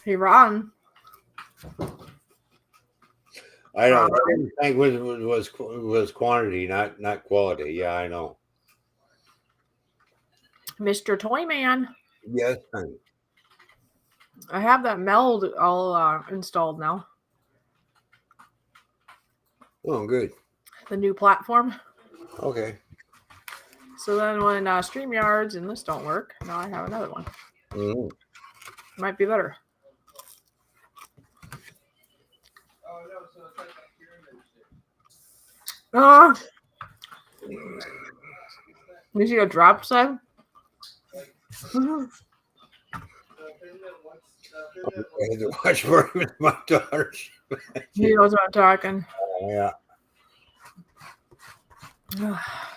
Hey, Ron. I know. Everything was quantity, not quality. Yeah, I know. Mr. Toyman. Yes, honey. I have that Meld all installed now. Oh, good. The new platform. Okay. So then when StreamYards and this don't work, now I have another one. Mm-hmm. Might be better. You see a drop sign? I had to watch for it with my daughter. He knows what I'm talking. Yeah.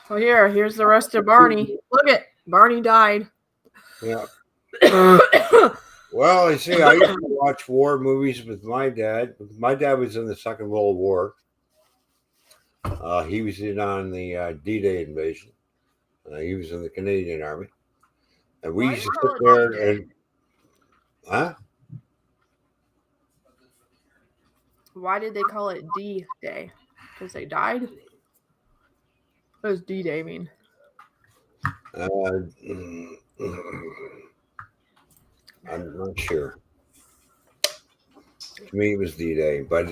Well, here's the rest of Barney. Look it, Barney died. Yeah. Well, you see, I used to watch war movies with my dad. My dad was in the Second World War. He was in on the D-Day invasion. He was in the Canadian Army. And we used to sit there and... Huh? Why did they call it D-Day? Because they died? What does D-Day mean? I'm not sure. To me, it was D-Day, but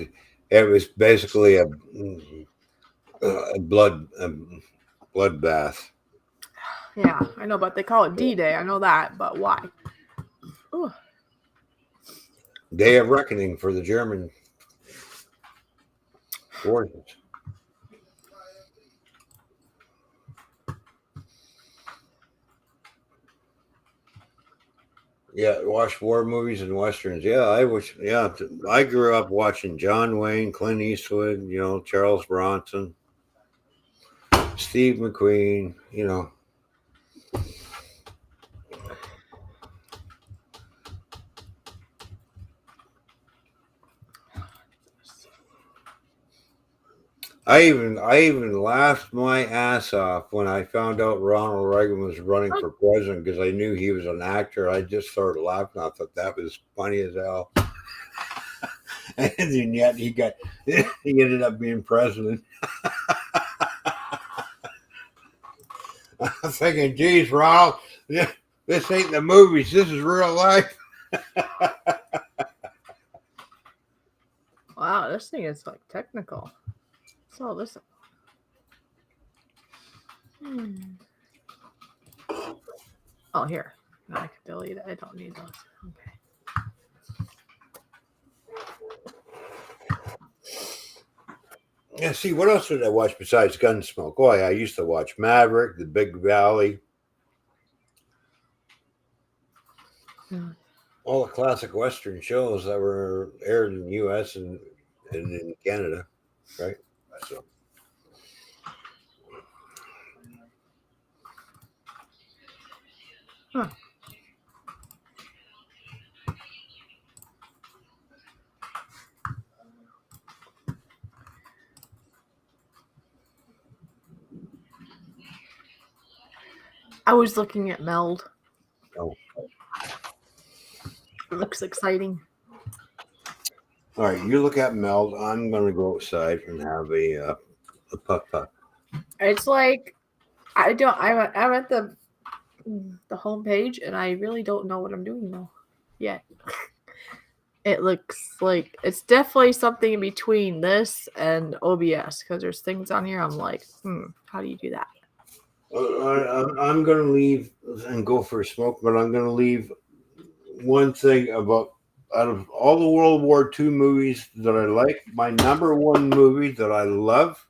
it was basically a bloodbath. Yeah, I know, but they call it D-Day. I know that, but why? Ooh. Day of reckoning for the German forces. Yeah, watch war movies and westerns. Yeah, I grew up watching John Wayne, Clint Eastwood, Charles Bronson, Steve McQueen, I even laughed my ass off when I found out Ronald Reagan was running for president because I knew he was an actor. I just started laughing. I thought that was funny as hell. And yet he ended up being president. I'm thinking, geez, Ronald, this ain't the movies. This is real life. Wow, this thing is like technical. So listen. Oh, here. No, I can delete it. I don't need those. Okay. Yeah, see, what else did I watch besides Gunsmoke? Oh, yeah, I used to watch Maverick, The Big Valley. All the classic Western shows that were aired in the U.S. and in Canada, right? So. Huh. I was looking at Meld. Oh. It looks exciting. All right, you look at Meld. I'm going to go outside and have a putt. It's like I'm at the homepage and I really don't know what I'm doing though yet. It looks like it's definitely something in between this and OBS because there's things on here I'm like, how do you do that? I'm going to leave and go for a smoke, but I'm going to leave one thing about out of all the World War II movies that I like, my number one movie that I love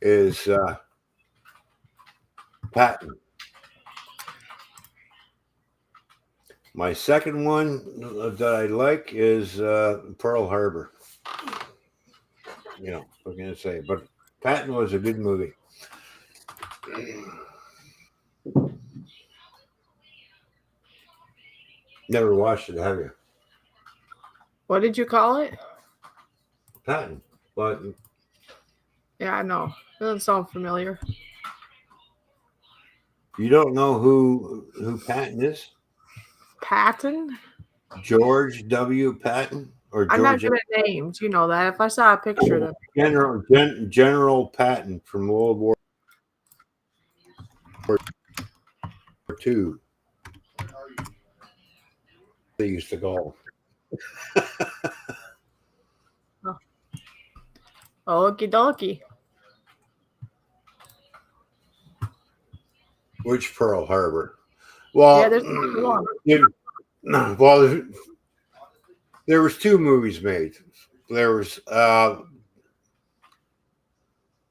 is Patton. My second one that I like is Pearl Harbor. What can I say? But Patton was a good movie. Never watched it, have you? What did you call it? Patton. But Yeah, I know. It doesn't sound familiar. you don't know who Patton is? Patton? George W. Patton or I'm not George good at names. You know that. If I saw a picture of them. General Patton from World War II. They used to call him. Okie dokie. Which Pearl Harbor? Well, Yeah, there's one. There was two movies made. There was the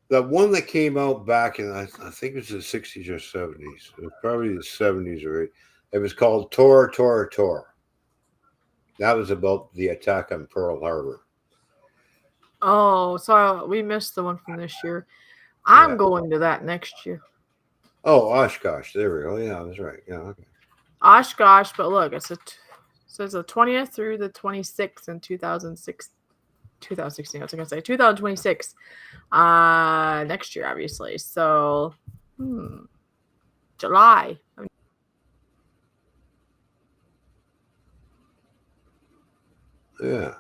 one that came out back in I think it was the 60s or 70s. It was probably the 70s or 80s. It was called Tor, Tor, Tor. That was about the attack on Pearl Harbor. Oh, so we missed the one from this year. I'm going to that next year. Oh, Oshkosh. There we go. Yeah, that's right. Yeah, okay. Oshkosh, but look, it says the 20th through the 26th in 2016. I was going to say 2026. Next year, obviously. So, July. Yeah.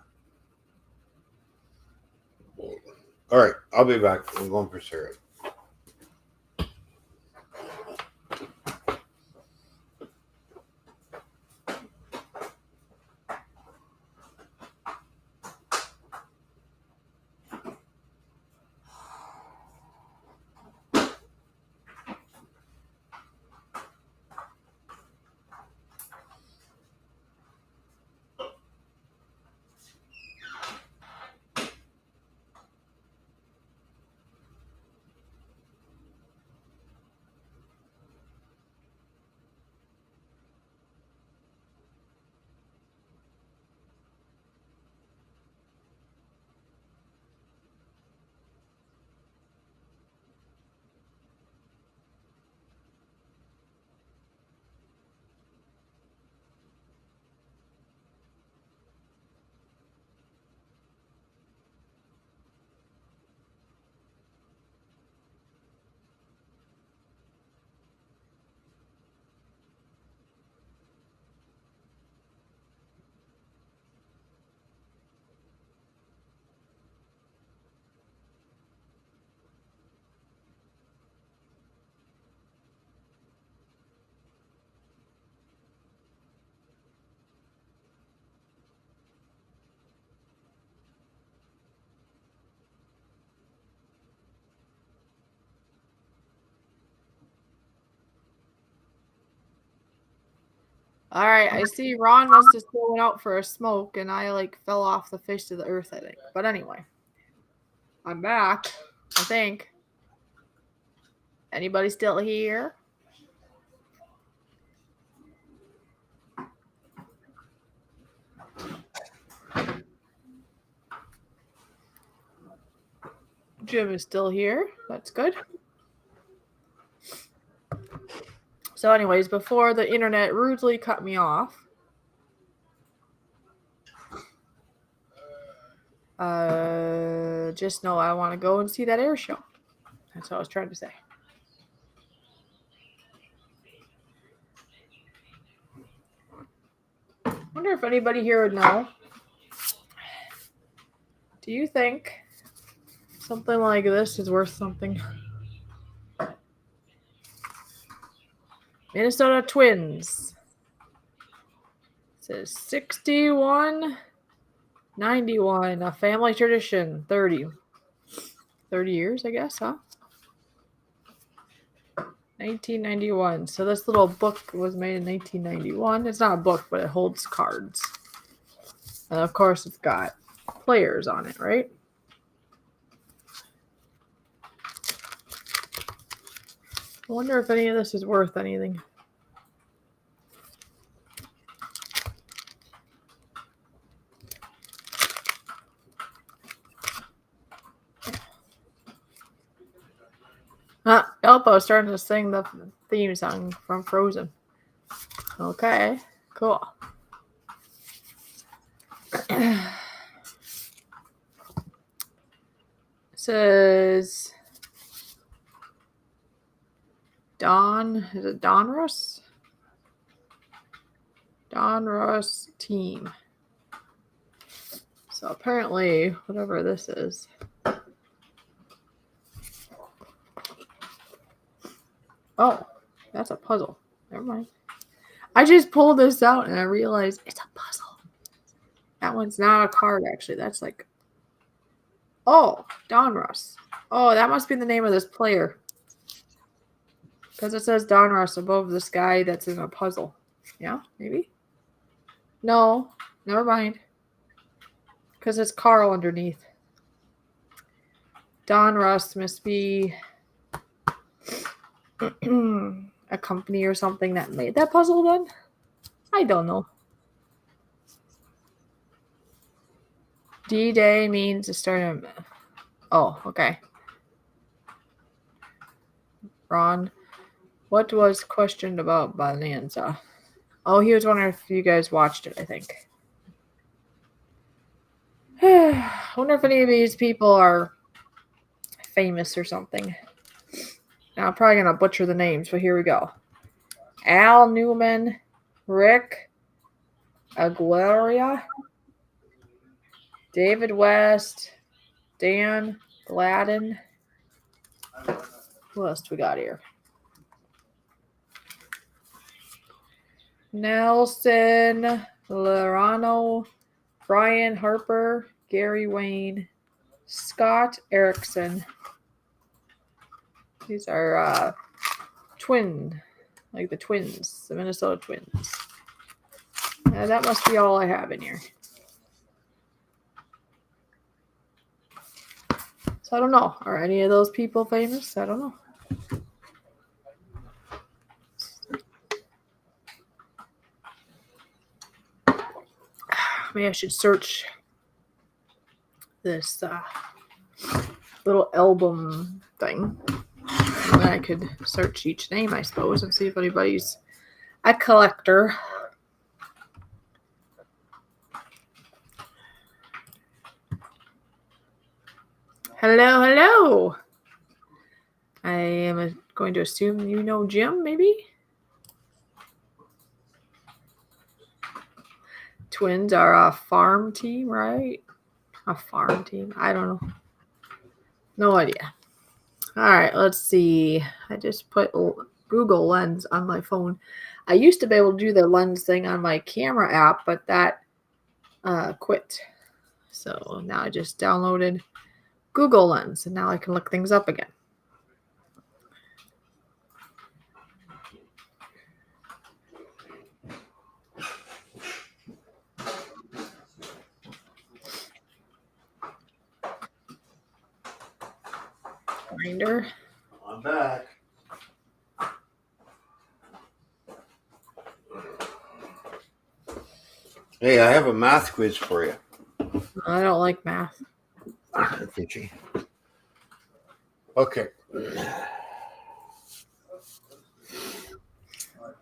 All right, I'll be back. I'm going for Sarah. All right, I see Ron must have still went out for a smoke, and I fell off the face of the earth, I think. But anyway, I'm back, I think. Anybody still here? Jim is still here. That's good. So, anyways, before the internet rudely cut me off, just know I want to go and see that air show. That's what I was trying to say. Wonder if anybody here would know Do you think something like this is worth something? Minnesota Twins. It says 6191, a family tradition. 30 years, I guess, huh? 1991. So this little book was made in 1991. It's not a book, but it holds cards. And of course, it's got players on it, right? I wonder if any of this is worth anything. Elbo's starting to sing the theme song from Frozen. Okay, cool. It says is it Donruss? Donruss team. So apparently, whatever this is. Oh, that's a puzzle. Never mind. I just pulled this out and I realized it's a puzzle. That one's not a card, actually. That's like... Oh, Donruss. Oh, that must be the name of this player. Because it says Donruss above this guy that's in a puzzle. Yeah, maybe? No, never mind. Because it's Carl underneath. Donruss must be a company or something that made that puzzle then? I don't know. D-Day means the start of... Oh, okay. Ron, what was questioned about Bonanza? Oh, he was wondering if you guys watched it, I think. I wonder if any of these people are famous or something. Now, I'm probably going to butcher the names, but here we go. Al Newman, Rick Aguilera, David West, Dan Gladden. Who else do we got here? Nelson Lerano, Brian Harper, Gary Wayne, Scott Erickson. These are twin, like the Twins, the Minnesota Twins. That must be all I have in here. So I don't know. Are any of those people famous? I don't know. Maybe I should search this little album thing. And then I could search each name, I suppose, and see if anybody's a collector. Hello, hello. I am going to assume you know Jim, maybe? Twins are a farm team, right? A farm team? I don't know. No idea. All right, let's see. I just put Google Lens on my phone. I used to be able to do the lens thing on my camera app, but that quit. So now I just downloaded Google Lens, and now I can look things up again. Finder. I'm back. Hey, I have a math quiz for you. I don't like math. Fishy. Okay.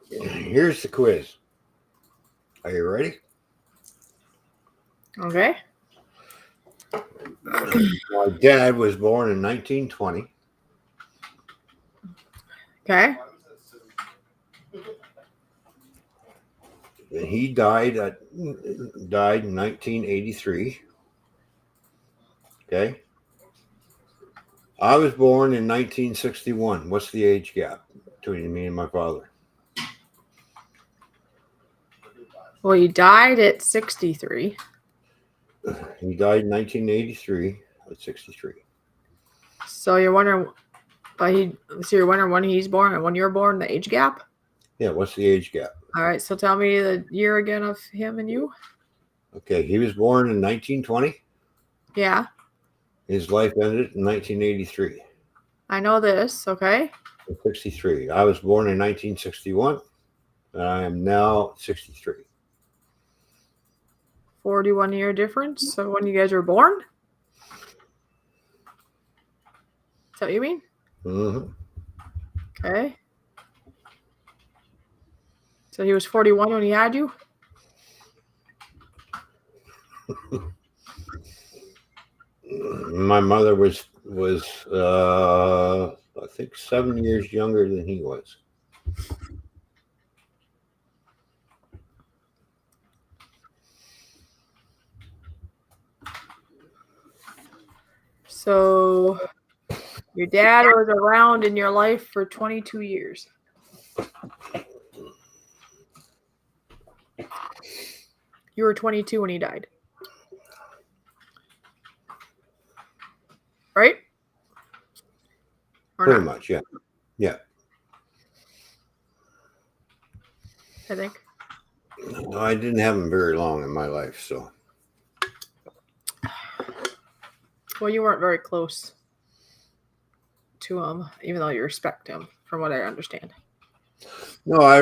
Here's the quiz. Are you ready? Okay. My dad was born in 1920. Okay. And he died in 1983. Okay. I was born in 1961. What's the age gap between me and my father? Well, you died at 63. He died in 1983 at 63. So you're wondering, so you're wondering when he's born and when you're born, the age gap? Yeah, what's the age gap? All right, so tell me the year again of him and you. Okay, he was born in 1920. Yeah, His life ended in 1983. I know this. Okay. 63. I was born in 1961, and I am now 63. 41-year difference. So when you guys were born? Is that what you mean? Mm-hmm. Okay. So he was 41 when he had you? My mother was I think 7 years younger than he was. So your dad was around in your life for 22 years. You were 22 when he died. Right? Or Pretty not, much, yeah. Yeah. I think. No, I didn't have him very long in my life, so. Well, you weren't very close to him, even though you respect him, from what I understand. No, I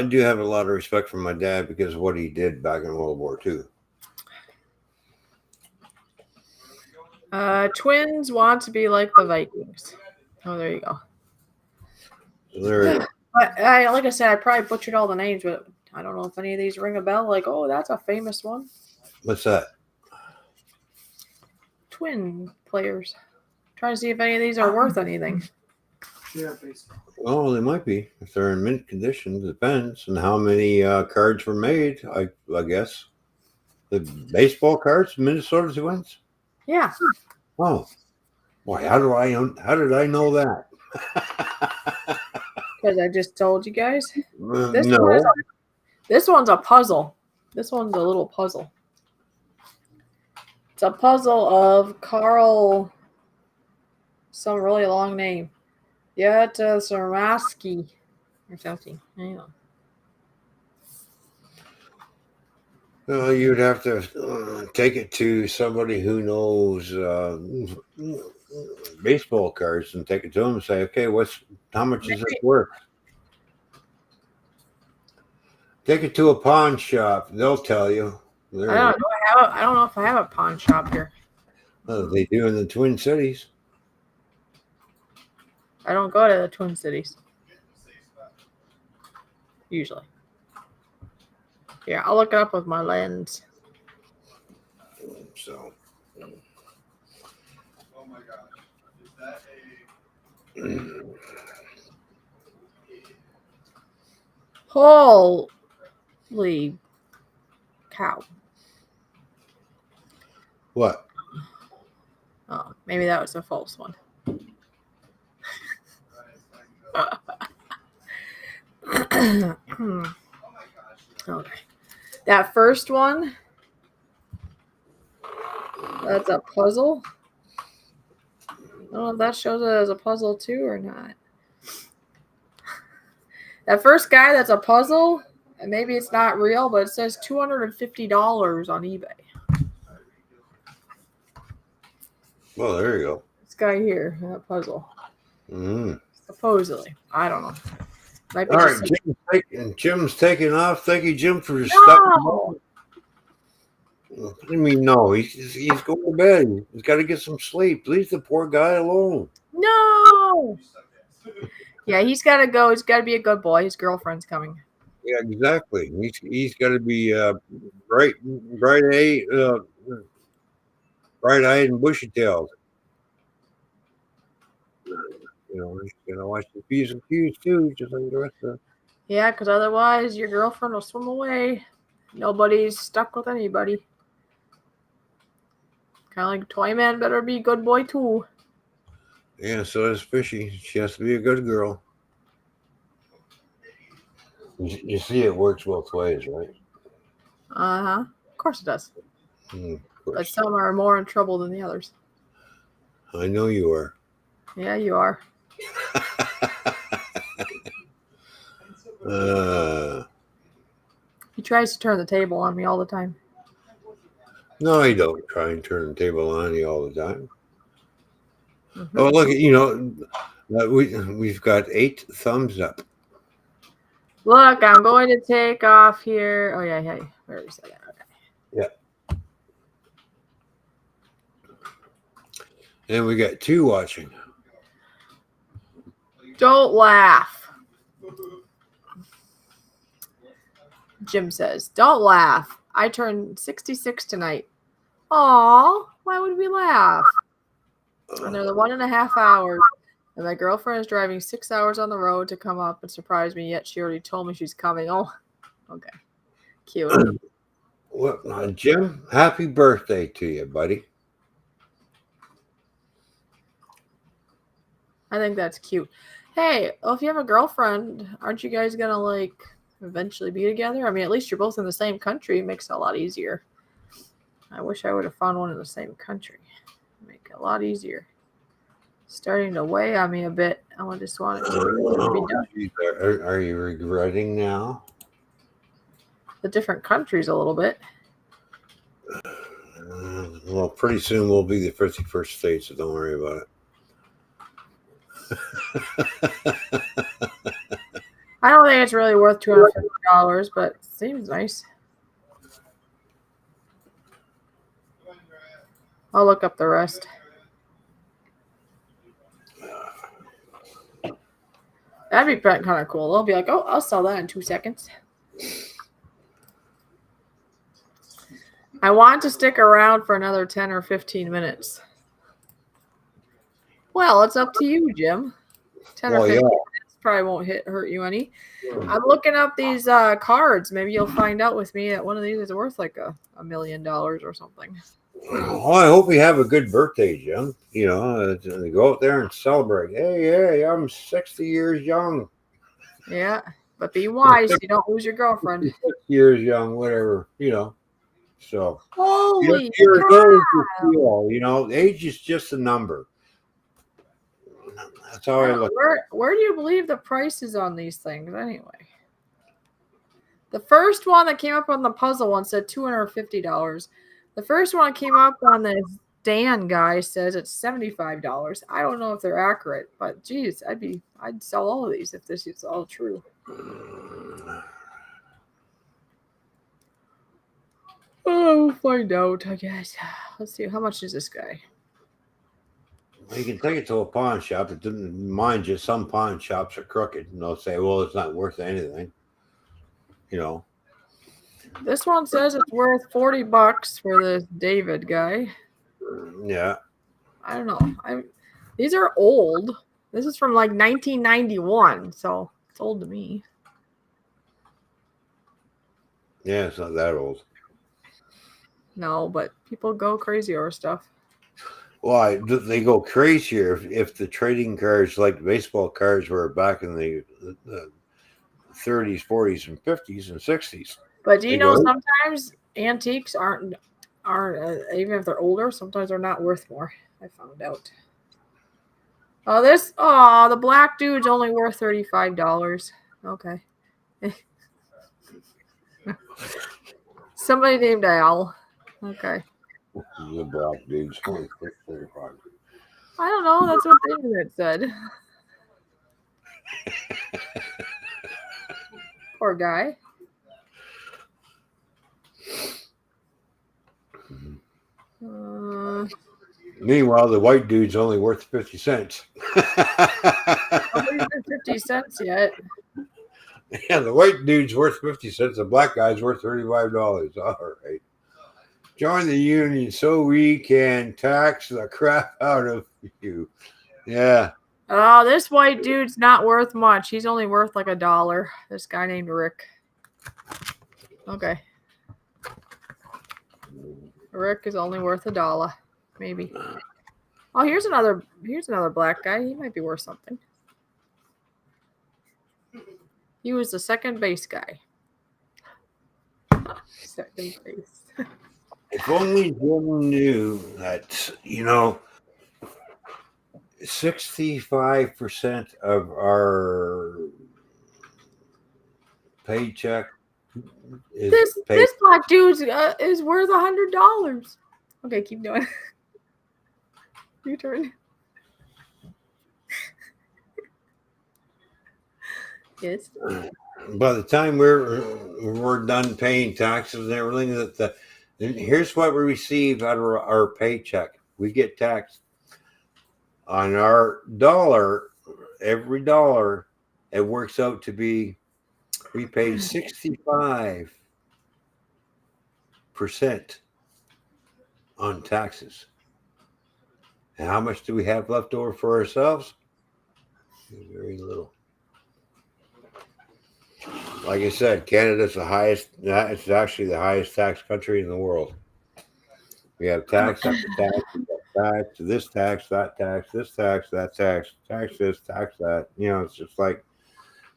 do have a lot of respect for my dad because of what he did back in World War II. Twins want to be like the Vikings. Oh, there you go. There, But like I said, I probably butchered all the names, but I don't know if any of these ring a bell. Like, oh, that's a famous one. what's that? Twin players. Trying to see if any of these are worth anything. Well, they might be if they're in mint condition. Depends on how many cards were made. I guess the baseball cards, Minnesota Twins. Yeah. Oh, boy, how did I know that? Because I just told you guys. No. This one's a puzzle. This one's a little puzzle. It's a puzzle of Carl, some really long name. Sarmaski or something. Hang on. Well, you'd have to take it to somebody who knows baseball cards and take it to them and say, okay, how much is this worth? Take it to a pawn shop. They'll tell you. I don't know if I have a pawn shop here. They do in the Twin Cities. I don't go to the Twin Cities. Usually. Yeah, I'll look it up with my lens. So. Oh my gosh. Is that a Holy cow. What? Oh, maybe that was a false one. Okay. That first one, that's a puzzle. I don't know if that shows it as a puzzle too or not. That first guy, that's a puzzle, and maybe it's not real, but it says $250 on eBay. Well, there you go. This guy here, that puzzle. Mm. Supposedly. I don't know. Might be All just right, Jim's taking off. Thank you, Jim, for No! stopping. What do you mean, no? He's going to bed. He's got to get some sleep. Leave the poor guy alone. No! Yeah, he's got to go. He's got to be a good boy. His girlfriend's coming. Yeah, exactly. He's got to be bright-eyed and bushy-tailed. You know, he's gonna watch the P's and Q's too, just like the rest of. Yeah, because otherwise your girlfriend will swim away. Nobody's stuck with anybody. Kind of like Toyman better be good boy too. Yeah, so does Fishy. She has to be a good girl. You see, it works both ways, right? Uh-huh. Of course it does. Of But course. some are more in trouble than the others. I know you are. Yeah, you are. He tries to turn the table on me all the time. No, I don't try and turn the table on you all the time. Mhm. Oh, look, we've got 8 thumbs up. Look, I'm going to take off here. Oh, yeah, yeah. Where is that? Okay. And we got 2 watching. Don't laugh. Jim says, don't laugh. I turned 66 tonight. Aw, why would we laugh? Another 1.5 hours. And my girlfriend is driving 6 hours on the road to come up and surprise me, yet she already told me she's coming. Oh, okay. Cute. Well, Jim, happy birthday to you, buddy. I think that's cute. Hey, well, if you have a girlfriend, aren't you guys gonna like eventually be together? I mean, at least you're both in the same country. It makes it a lot easier. I wish I would have found one in the same country. Make it a lot easier. Starting to weigh on me a bit. I just want it to be done. Geez, are you regretting now? The different countries a little bit. Well, pretty soon we'll be the 51st state, so don't worry about it. I don't think it's really worth $250, but it seems nice. I'll look up the rest. That'd be kind of cool. They'll be like, oh, I'll sell that in 2 seconds. I want to stick around for another 10 or 15 minutes. Well, it's up to you, Jim. 10 or 15 minutes probably won't hurt you any. I'm looking up these cards. Maybe you'll find out with me that one of these is worth like $1 million or something. Well, I hope you have a good birthday, Jim. Go out there and celebrate. Hey, I'm 60 years young. Yeah, but be wise. You don't lose your girlfriend. 6 years young, whatever, So, Holy cow. Age is just a number. That's how I look. Where do you believe the prices on these things anyway? The first one that came up on the puzzle one said $250. The first one that came up on the Dan guy says it's $75. I don't know if they're accurate, but geez, I'd sell all of these if this is all true. Oh, we'll find out, I guess. Let's see, how much is this guy? Well, you can take it to a pawn shop. It didn't mind you. Some pawn shops are crooked, and they'll say, "Well, it's not worth anything." This one says it's worth $40 for this David guy. Yeah. I don't know. These are old. This is from like 1991, so it's old to me. Yeah, it's not that old. No, but people go crazy over stuff. Why they go crazier if the trading cards, like baseball cards, were back in the 30s, 40s, and 50s and 60s. But do you know sometimes antiques aren't even if they're older, sometimes they're not worth more. I found out. The black dude's only worth $35. Okay. Somebody named Al. Okay. The black dude's only $35. I don't know. That's what the internet said. Poor guy. Meanwhile, the white dude's only worth 50 cents. Nobody's been 50 cents yet. Yeah, the white dude's worth 50 cents. The black guy's worth $35. All right. Join the union so we can tax the crap out of you. Yeah. Oh, this white dude's not worth much. He's only worth like $1. This guy named Rick. Okay. Rick is only worth $1. Maybe. Oh, here's another black guy. He might be worth something. He was the second base guy. Second base. If only Jim knew that, 65% of our paycheck is paid. This black dude is worth $100. Okay, keep doing. Your turn. Yes. By the time we're done paying taxes and everything, here's what we receive out of our paycheck. We get taxed on our dollar. Every dollar, it works out to be we pay 65% on taxes. And how much do we have left over for ourselves? Very little. Like I said, Canada's the highest. It's actually the highest tax country in the world. We have tax after tax, tax, this tax, that tax, this tax, that tax, tax this, tax that. It's just like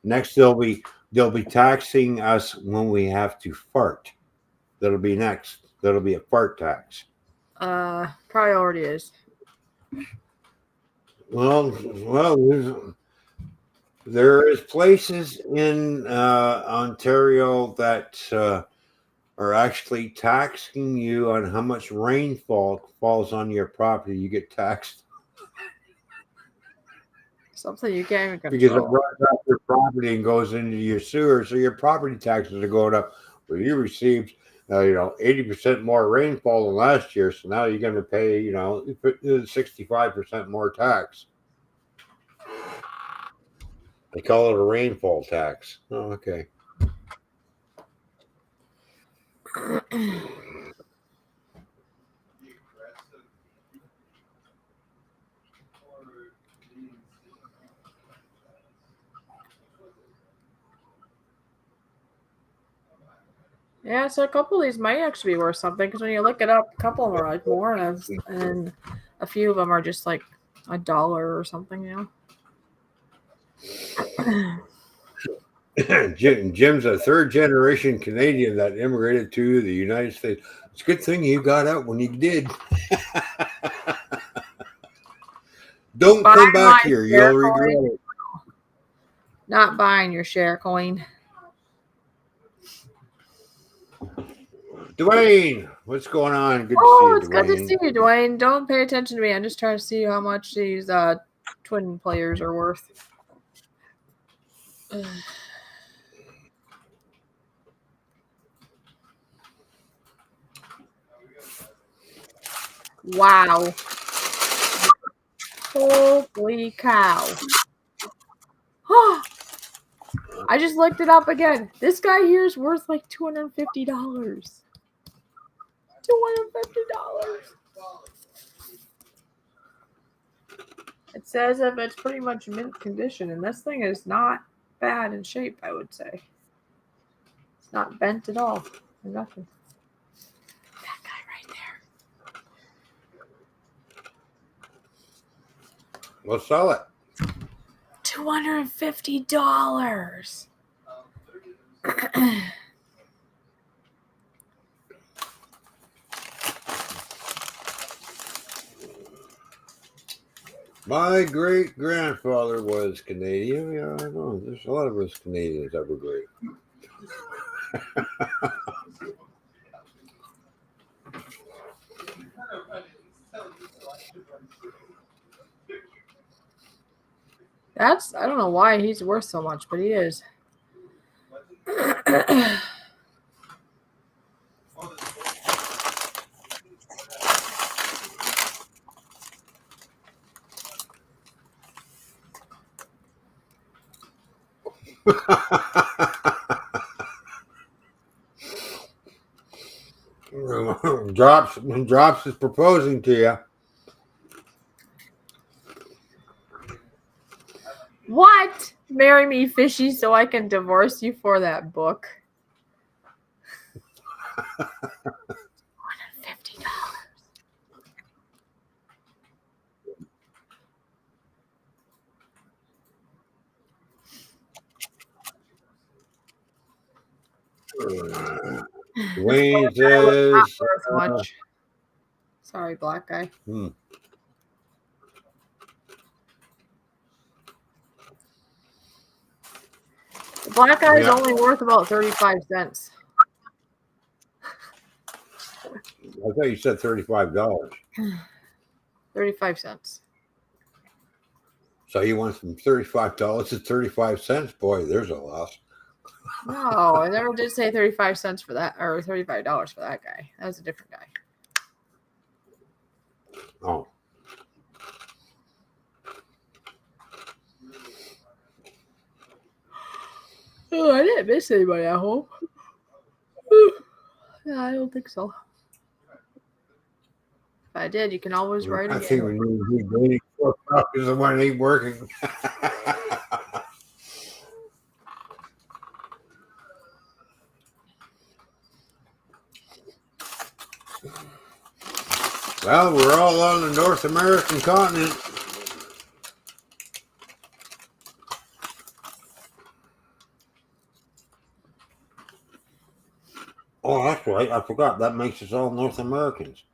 next they'll be taxing us when we have to fart. That'll be next. That'll be a fart tax. Probably already is. Well, there is places in Ontario that are actually taxing you on how much rainfall falls on your property. You get taxed. Something you can't even control. Because it runs off your property and goes into your sewer, so your property taxes are going up. Well, you received 80% more rainfall than last year, so now you're going to pay 65% more tax. They call it a rainfall tax. Oh, okay. Yeah, so a couple of these might actually be worth something because when you look it up, a couple of them are like more, and a few of them are just like $1 or something, Jim's a third generation Canadian that immigrated to the United States. It's a good thing you got out when you did. Don't come back here. You'll regret it. Not buying your share coin. Dwayne, what's going on? Good to see you, Oh, it's Dwayne. good to see you, Dwayne. Don't pay attention to me. I'm just trying to see how much these twin players are worth. Wow. Holy cow. I just looked it up again. This guy here is worth like $250. $250. It says if it's pretty much mint condition, and this thing is not bad in shape, I would say. It's not bent at all. Or nothing. That guy right there. We'll sell it. $250. My great grandfather was Canadian. Yeah, I know. There's a lot of us Canadians that were great. I don't know why he's worth so much, but he is. Drops is proposing to you. What? Marry me, fishy, so I can divorce you for that book. $150. Wayne says, Worth much. Sorry, black guy. hmm. The black guy is Yeah. only worth about 35 cents. I thought you said $35. 35 cents. So you went from $35 to 35 cents. Boy, there's a loss. No, I never did say 35 cents for that, or $35 for that guy. That was a different guy. Oh. Oh, I didn't miss anybody at home. Yeah, I don't think so. If I did, you can always write I think we again. need to be waiting for because the one ain't working. Well, we're all on the North American continent. Oh, that's right. I forgot. That makes us all North Americans.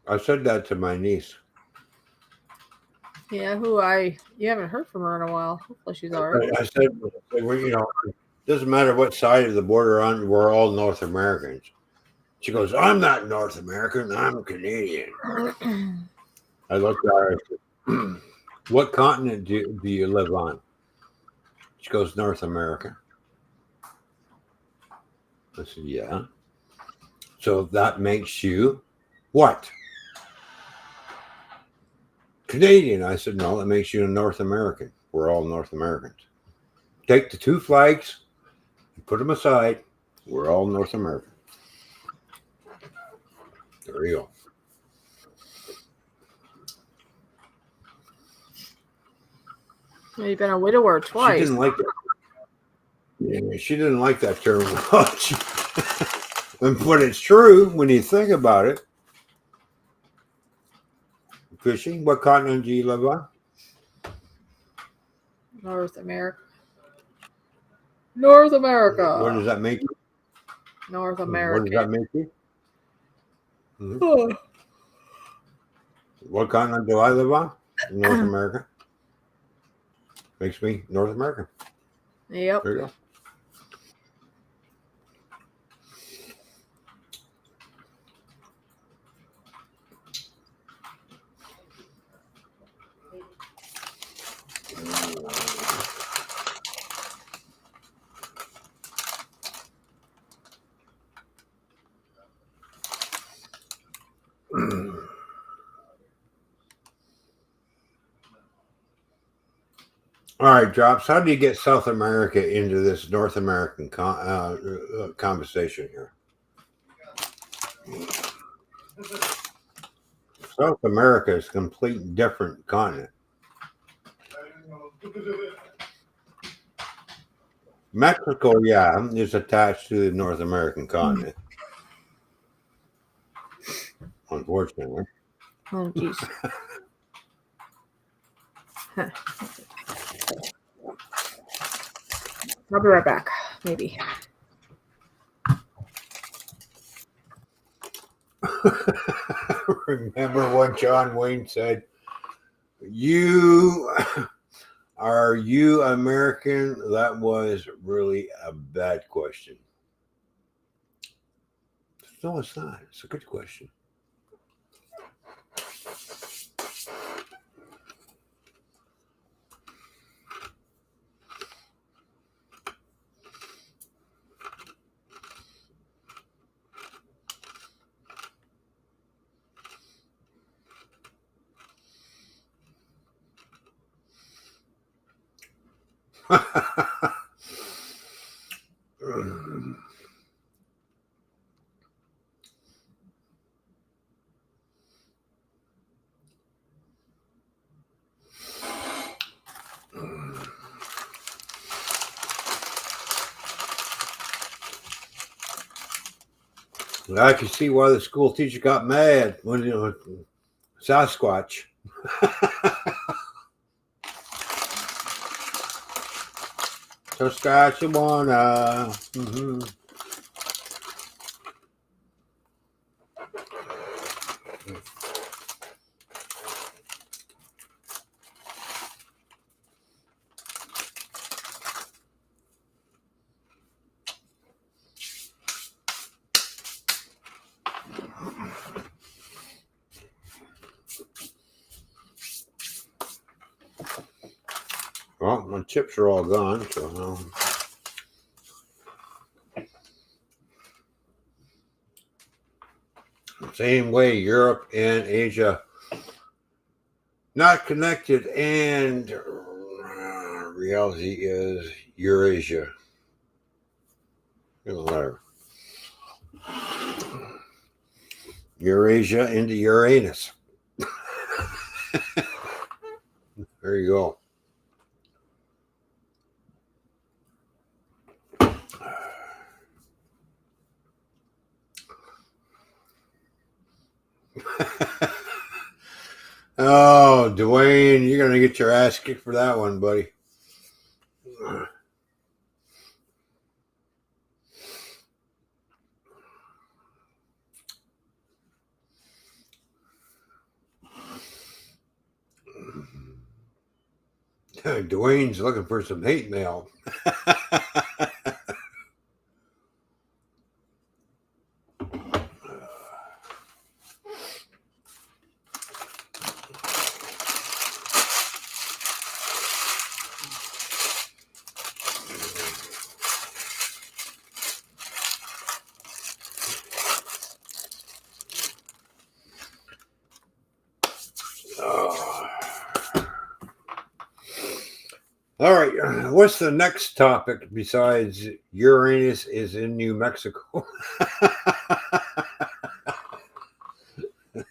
I said that to my niece. Yeah, you haven't heard from her in a while. Hopefully she's all right. I said, well, you know, doesn't matter what side of the border on, we're all North Americans. She goes, I'm not North American, I'm Canadian. I looked at her, I said, what continent do you live on? She goes, North America. I said, yeah. So that makes you what? Canadian. I said, no, that makes you a North American. We're all North Americans. Take the two flags and put them aside. We're all North American. There you go. You've been a widower twice. She didn't like that. Yeah, she didn't like that term much. But it's true when you think about it. Fishing, what continent do you live on? North America. North America. What does that make you? North What America. does that make you? Mhm. Oh. What continent do I live on? North America. Makes me North American. Yep. There you go. All right, Drops. How do you get South America into this North American conversation here? South America is a complete different continent. Mexico, yeah, is attached to the North American continent. Unfortunately. Oh, jeez. I'll be right back. Maybe. Remember what John Wayne said? Are you American? That was really a bad question. No, it's not. It's a good question. I can see why the school teacher got mad when Sasquatch. Saskatchewan. Well, my chips are all gone, so same way, Europe and Asia not connected, and reality is Eurasia. Whatever. Eurasia into Uranus. There you go. Oh, Dwayne, you're gonna get your ass kicked for that one, buddy. Dwayne's looking for some hate mail. All right, what's the next topic besides Uranus is in New Mexico? Yeah,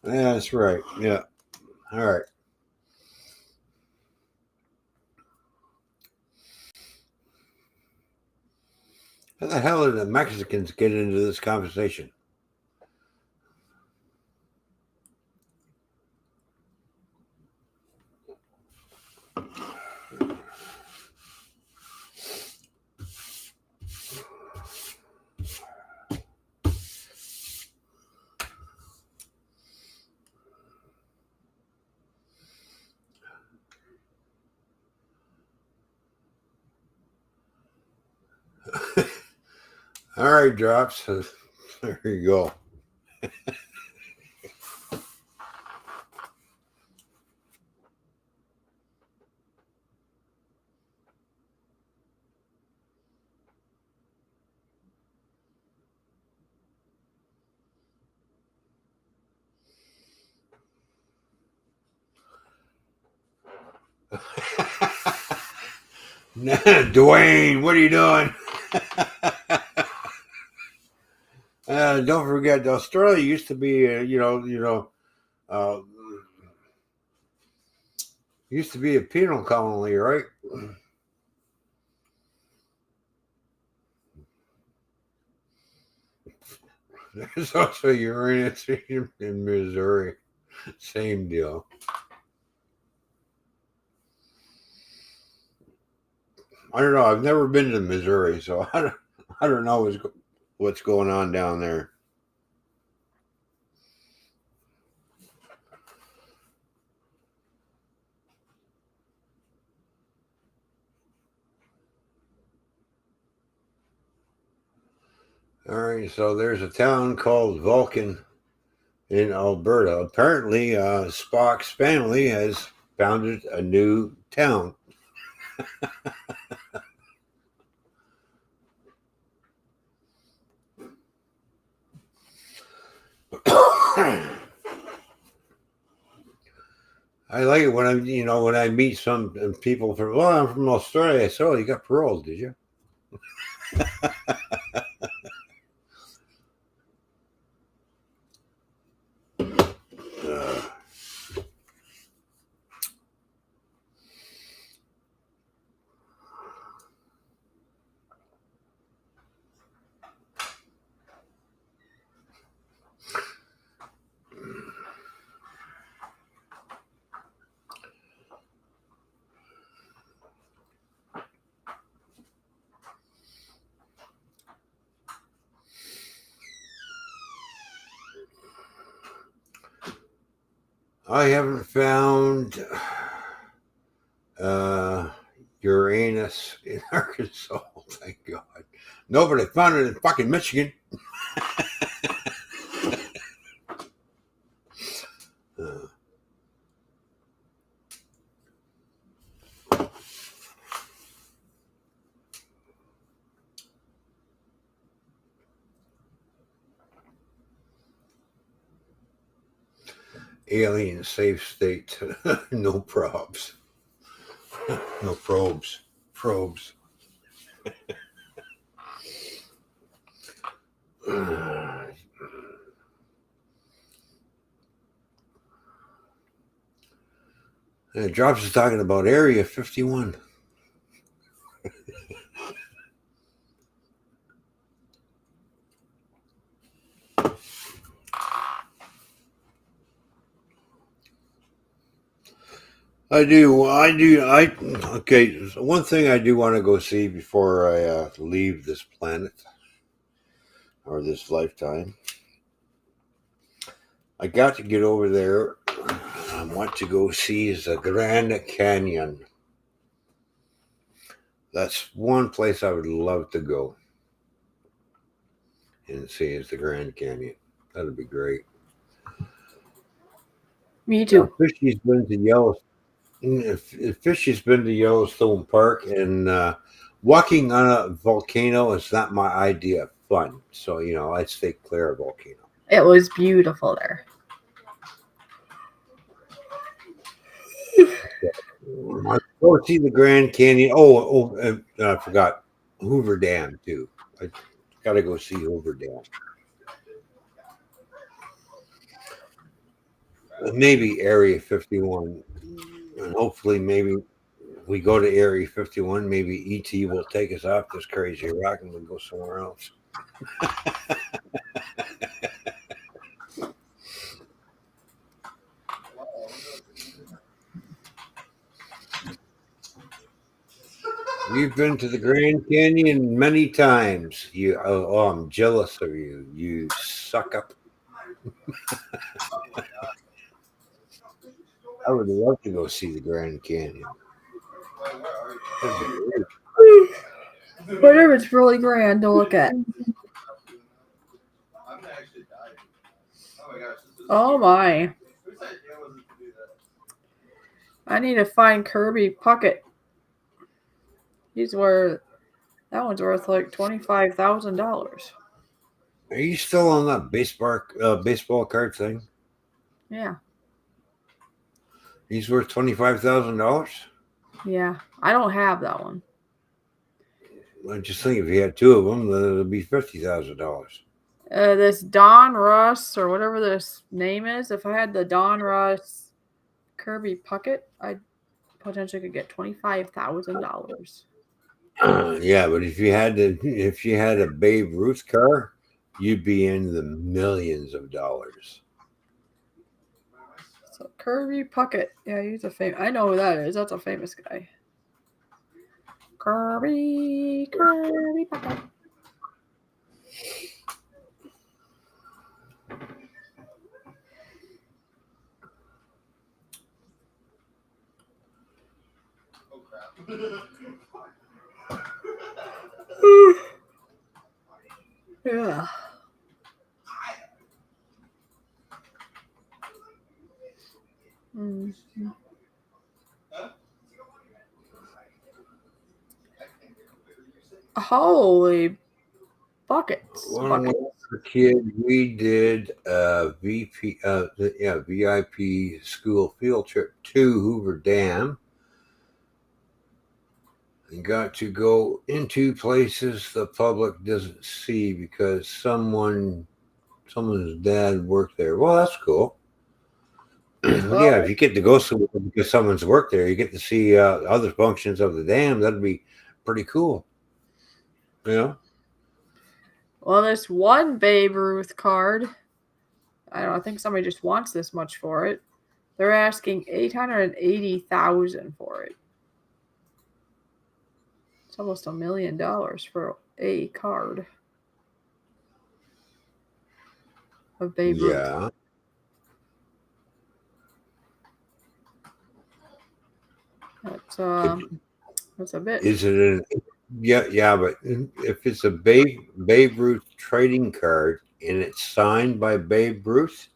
that's right. Yeah. All right. How the hell did the Mexicans get into this conversation? All right, drops. There you go. Dwayne, what are you doing? Don't forget, Australia used to be, uh, used to be a penal colony, right? There's also Uranus in Missouri. Same deal. I don't know. I've never been to Missouri, so I don't know what's going on down there. All right, so there's a town called Vulcan in Alberta. Apparently, Spock's family has founded a new town. I like it when when I meet some people from. Well, I'm from Australia. I said, "Oh, you got parole, did you?" I haven't found Uranus in Arkansas. Thank God. Nobody found it in fucking Michigan. Uh, alien safe state. No probes. No probes. Probes. Drops is talking about Area 51. Okay, so one thing I do want to go see before I leave this planet or this lifetime. I got to get over there. I want to go see is the Grand Canyon. That's one place I would love to go and see is the Grand Canyon. That'd be great. Me too. Fishy's been to Yellowstone Park, and walking on a volcano is not my idea of fun. So I'd stay clear of volcano. It was beautiful there. I go see the Grand Canyon. I forgot Hoover Dam too. I got to go see Hoover Dam. Maybe Area 51, and hopefully maybe we go to Area 51. Maybe ET will take us off this crazy rock and we'll go somewhere else. You've been to the Grand Canyon many times. I'm jealous of you. You suck up. I would love to go see the Grand Canyon. Whatever, it's really grand to look at. Oh my. I need to find Kirby Puckett. That one's worth like $25,000. Are you still on that baseball card thing? Yeah. He's worth $25,000. Yeah. I don't have that one. I just think if you had two of them, then it'd be $50,000. This Don Russ or whatever this name is, if I had the Don Russ Kirby Puckett, I potentially could get $25,000. Yeah, but if you had a Babe Ruth car, you'd be in the millions of dollars. So Kirby Puckett, yeah, he's a famous. I know who that is. That's a famous guy. Kirby Puckett. Yeah. Mm-hmm. Holy buckets! When I was a kid, we did a VIP school field trip to Hoover Dam. And got to go into places the public doesn't see because someone's dad worked there. Well, that's cool. Yeah, if you get to go somewhere because someone's worked there, you get to see other functions of the dam. That'd be pretty cool. Well, this one Babe Ruth card, I think somebody just wants this much for it. They're asking $880,000 for it. It's almost $1 million for a card of Babe Ruth. Yeah. That's a bit. Is it an yeah, but if it's a Babe Ruth trading card and it's signed by Babe Ruth,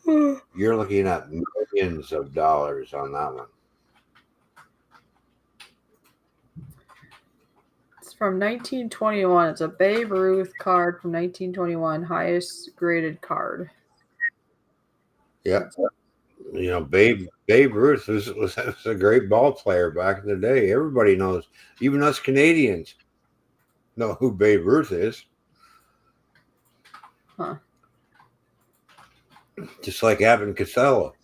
you're looking at millions of dollars on that one. It's from 1921. It's a Babe Ruth card from 1921, highest graded card. Yeah. You know, Babe Ruth was a great ball player back in the day. Everybody knows, even us Canadians know who Babe Ruth is. Huh. Just like Abbott and Costello.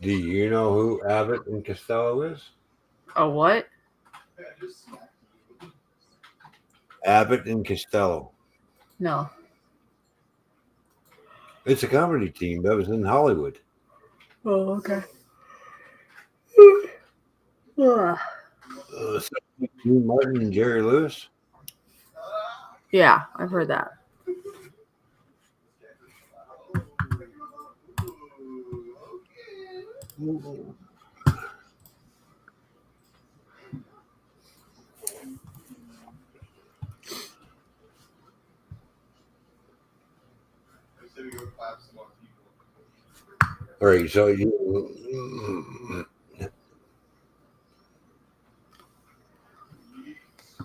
Do you know who Abbott and Costello is? Oh, what? Abbott and Costello. No. It's a comedy team that was in Hollywood. Oh, okay. Ugh. Martin and Jerry Lewis. Yeah, I've heard that. All right, so you.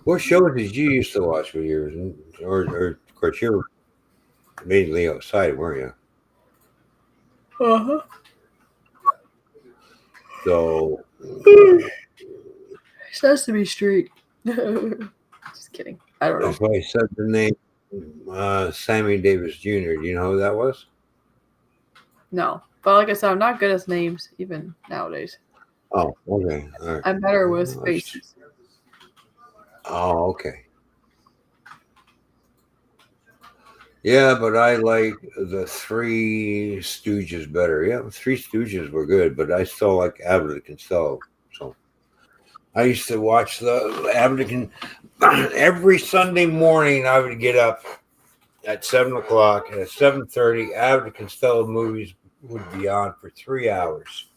What shows did you used to watch when you were, or of course you were mainly outside, weren't you? Uh-huh. So Sesame Street. Just kidding. I don't know. that's why I said the name Sammy Davis Jr. Do you know who that was? No. But like I said, I'm not good at names, even nowadays. Oh, okay. All right. I'm better with faces. Oh, okay. Yeah, but I like the Three Stooges better. Yeah, the Three Stooges were good, but I still like Abbott and Costello. So I used to watch the Abbott and every Sunday morning. I would get up at 7:00, and at 7:30, Abbott and Costello movies would be on for 3 hours.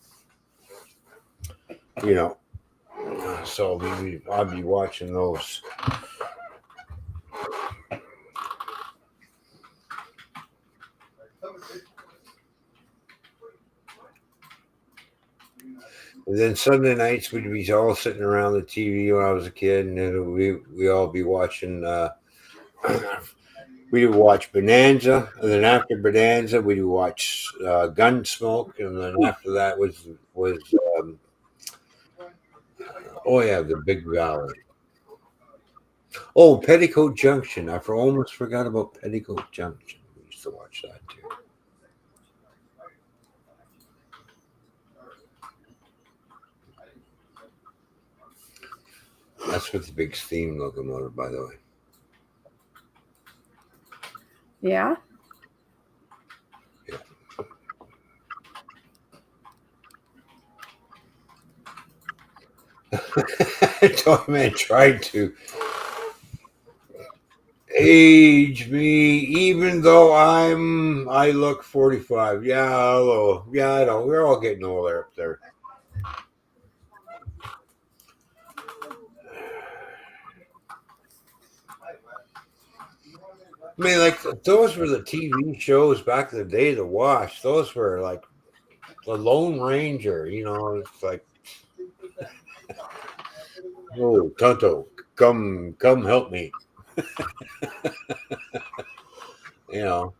You know, so I'd be watching those. And then Sunday nights we'd be all sitting around the TV when I was a kid, and then we all be watching. We'd watch Bonanza, and then after Bonanza we'd watch Gunsmoke, and then after that was the Big Valley. Oh, Petticoat Junction. I almost forgot about Petticoat Junction. We used to watch that too. That's with the big steam locomotive, by the way. Yeah? Toy Man tried to age me, even though I look 45. Yeah, hello. Yeah, I know. We're all getting older up there. I mean, like those were the TV shows back in the day to watch. Those were like the Lone Ranger. You know, it's like, oh, Tonto, come help me. You know.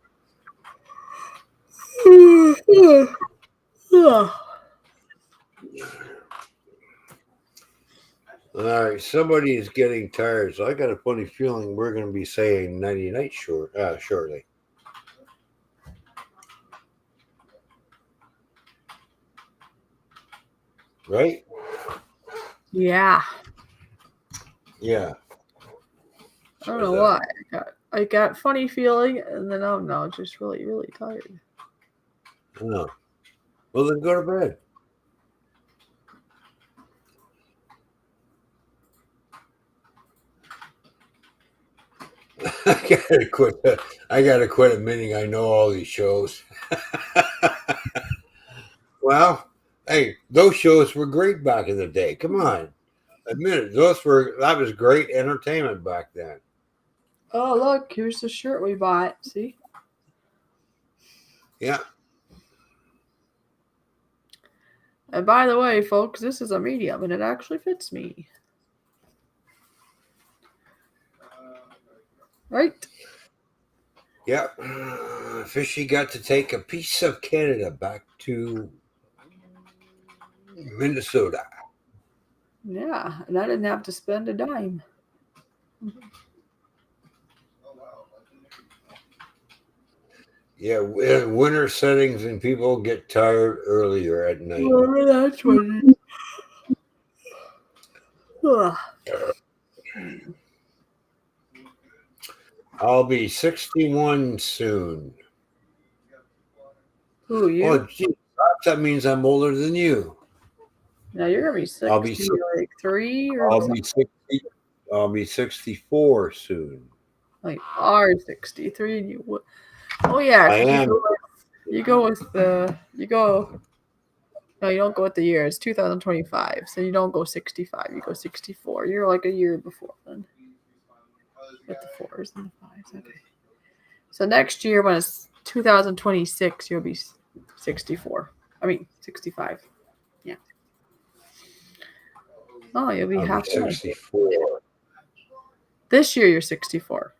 All right, somebody is getting tired, so I got a funny feeling we're going to be saying nighty night shortly. Right? Yeah. Yeah. I don't know why. I got funny feeling, and then oh no, just really, really tired. Oh. Well, then go to bed. I gotta quit admitting I know all these shows. Well, Well, hey, those shows were great back in the day. Come on, admit it. That was great entertainment back then. Oh, look, here's the shirt we bought. See? Yeah. And by the way, folks, this is a medium and it actually fits me. Right? Yeah. Fishy got to take a piece of Canada back to Minnesota. Yeah, and I didn't have to spend a dime. Yeah, winter settings and people get tired earlier at night. Oh, that's what it is. Ugh. I'll be 61 soon. Who, you? Oh, gee, that means I'm older than you. Now you're gonna be 60, I'll be like 3 or I'll something. be 60. I'll be 64 soon. Like R63 and you would. Oh yeah, I am. You go with the no, you don't go with the year. It's 2025, so you don't go 65. You go 64. You're like a year before then. With the 4s and the 5s. Okay. So next year, when it's 2026, you'll be 64. I mean 65. Yeah. Oh, you'll be I'll half be 64. This year you're 64.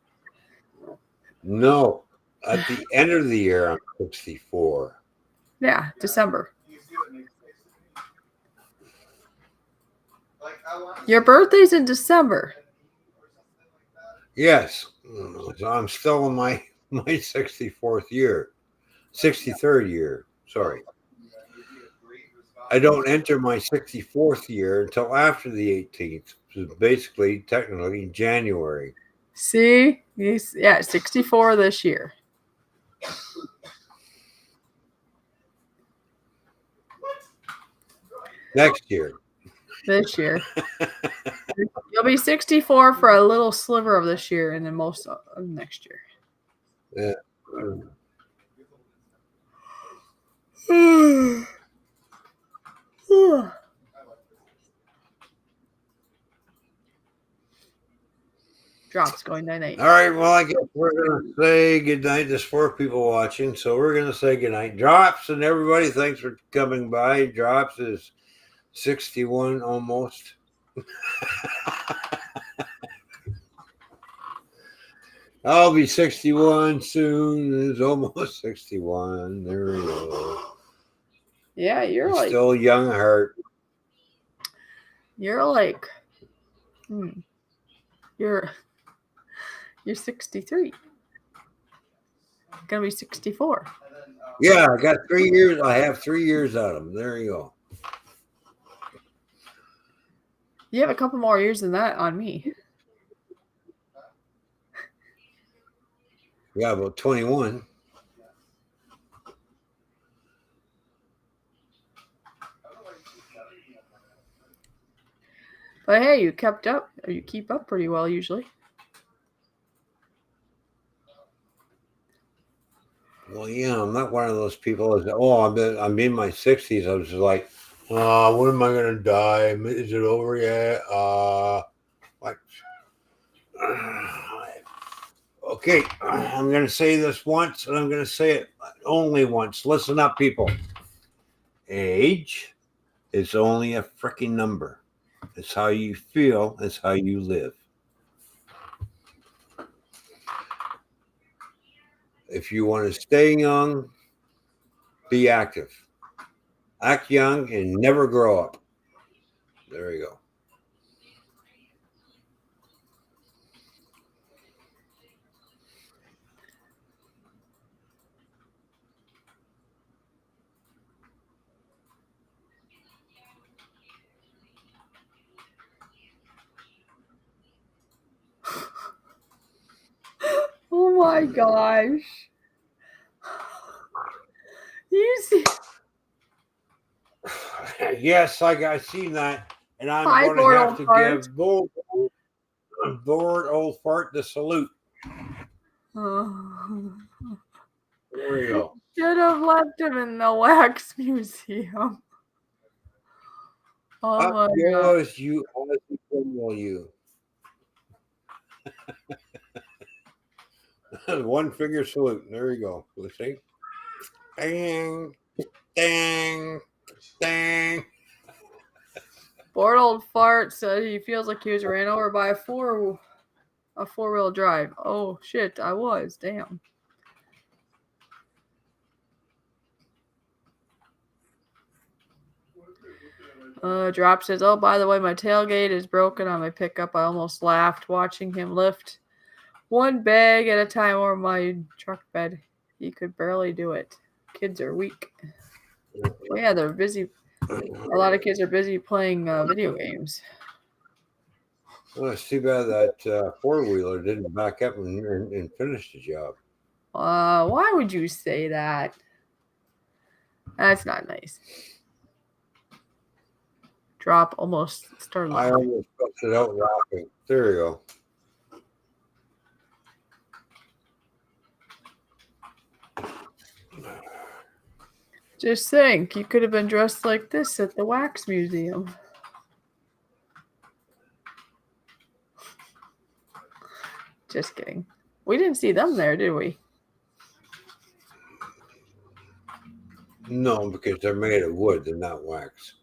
No, at the end of the year, I'm 64. Yeah, December. Your birthday's in December. Yes, so I'm still in my 64th year, 63rd year. Sorry, I don't enter my 64th year until after the 18th, which is basically technically January. See? Yeah, 64 this year. Next year. This year. You'll be 64 for a little sliver of this year and then most of next year. Yeah. Drops going 9-8. All right, well, I guess we're going to say goodnight. There's 4 people watching, so we're going to say goodnight. Drops and everybody, thanks for coming by. Drops is 61 almost. I'll be 61 soon. It's almost 61. There we go. Yeah, you're like still young at heart. You're like you're 63. Gonna be 64. Yeah, I got 3 years. I have 3 years out of them. There you go. You have a couple more years than that on me. Yeah, about 21. But hey, you kept up, or you keep up pretty well usually. Well, yeah, I'm not one of those people that, I'm in my 60s. I was just like, when am I going to die? Is it over yet? Okay, I'm going to say this once, and I'm going to say it only once. Listen up, people. Age is only a freaking number. It's how you feel. It's how you live. If you want to stay young, be active. Act young and never grow up. There you go. Oh my gosh. You see Yes, I seen that, and I'm Hi, going to Lord have Old to Fart. give Lord Old Fart the salute. Oh. There we go. Should have left him in the wax museum. Oh Up my god. yours, you Ozzy Cromwell, you. One finger salute. There you go. Let's see. Dang, dang, dang. Bored old fart said he feels like he was ran over by a four-wheel drive. Oh shit, I was. Damn. Drop says, oh, by the way, my tailgate is broken on my pickup. I almost laughed watching him lift one bag at a time over my truck bed. He could barely do it. Kids are weak. Well, yeah, they're busy. A lot of kids are busy playing video games. Well, it's too bad that four-wheeler didn't back up and finish the job. Why would you say that? That's not nice. Drop almost started. I almost busted out laughing. There you go. Just think, you could have been dressed like this at the wax museum. Just kidding. We didn't see them there, did we? No, because they're made of wood. They're not wax.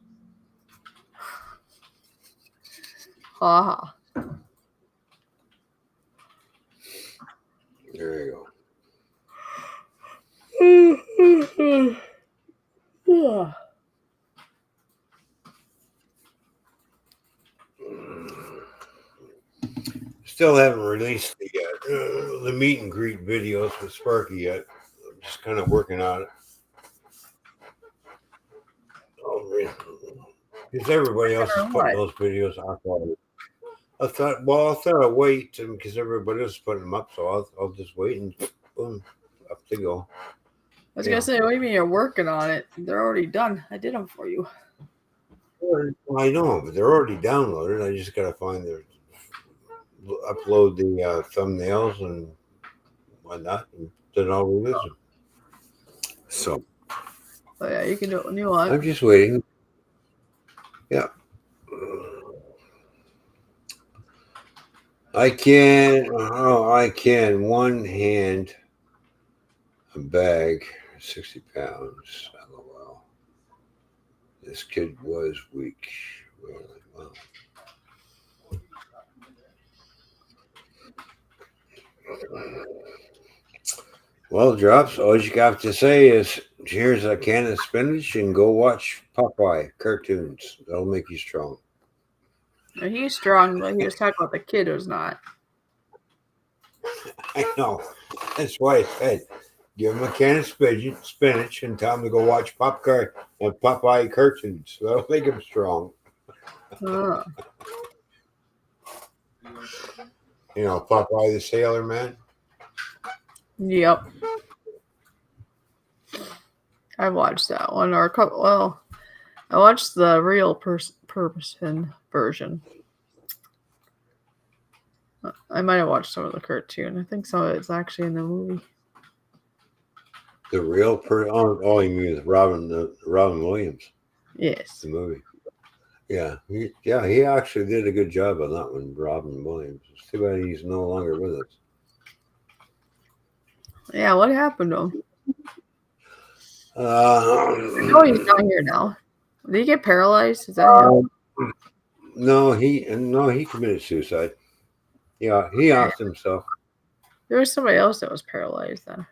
Haha. There you Yeah. Still haven't released the meet and greet videos with Sparky yet. I'm just kind of working on it. Because everybody else is putting those videos up. I thought I'd wait because everybody else is putting them up, so I'll just wait and boom, up they go. I was gonna say, what do you mean you're working on it? They're already done. I did them for you. Well, I know, but they're already downloaded. I just gotta upload the thumbnails and whatnot, and then I'll release them. So, Oh yeah, you can do it when you want. I'm just waiting. Yeah. I can one hand a bag, 60 pounds. LOL. This kid was weak. Really, wow. Well, Drops, all you got to say is here's a can of spinach and go watch Popeye cartoons. That'll make you strong. He's strong, but he was talking about the kid who's not. I know. That's why I said give him a can of spinach and tell him to go watch Popeye cartoons. That'll make him strong. Oh. You know, Popeye the Sailor Man. Yep. I watched that one, or a couple. Well, I watched the real person version. I might have watched some of the cartoon. I think some of it's actually in the movie. The real person. All you mean is Robin Williams. Yes. The movie. Yeah, he actually did a good job on that one, Robin Williams. It's too bad he's no longer with us. Yeah, what happened to him? I know he's not here now. Did he get paralyzed? Is that him? No, he committed suicide. Yeah, he offed himself. There was somebody else that was paralyzed then.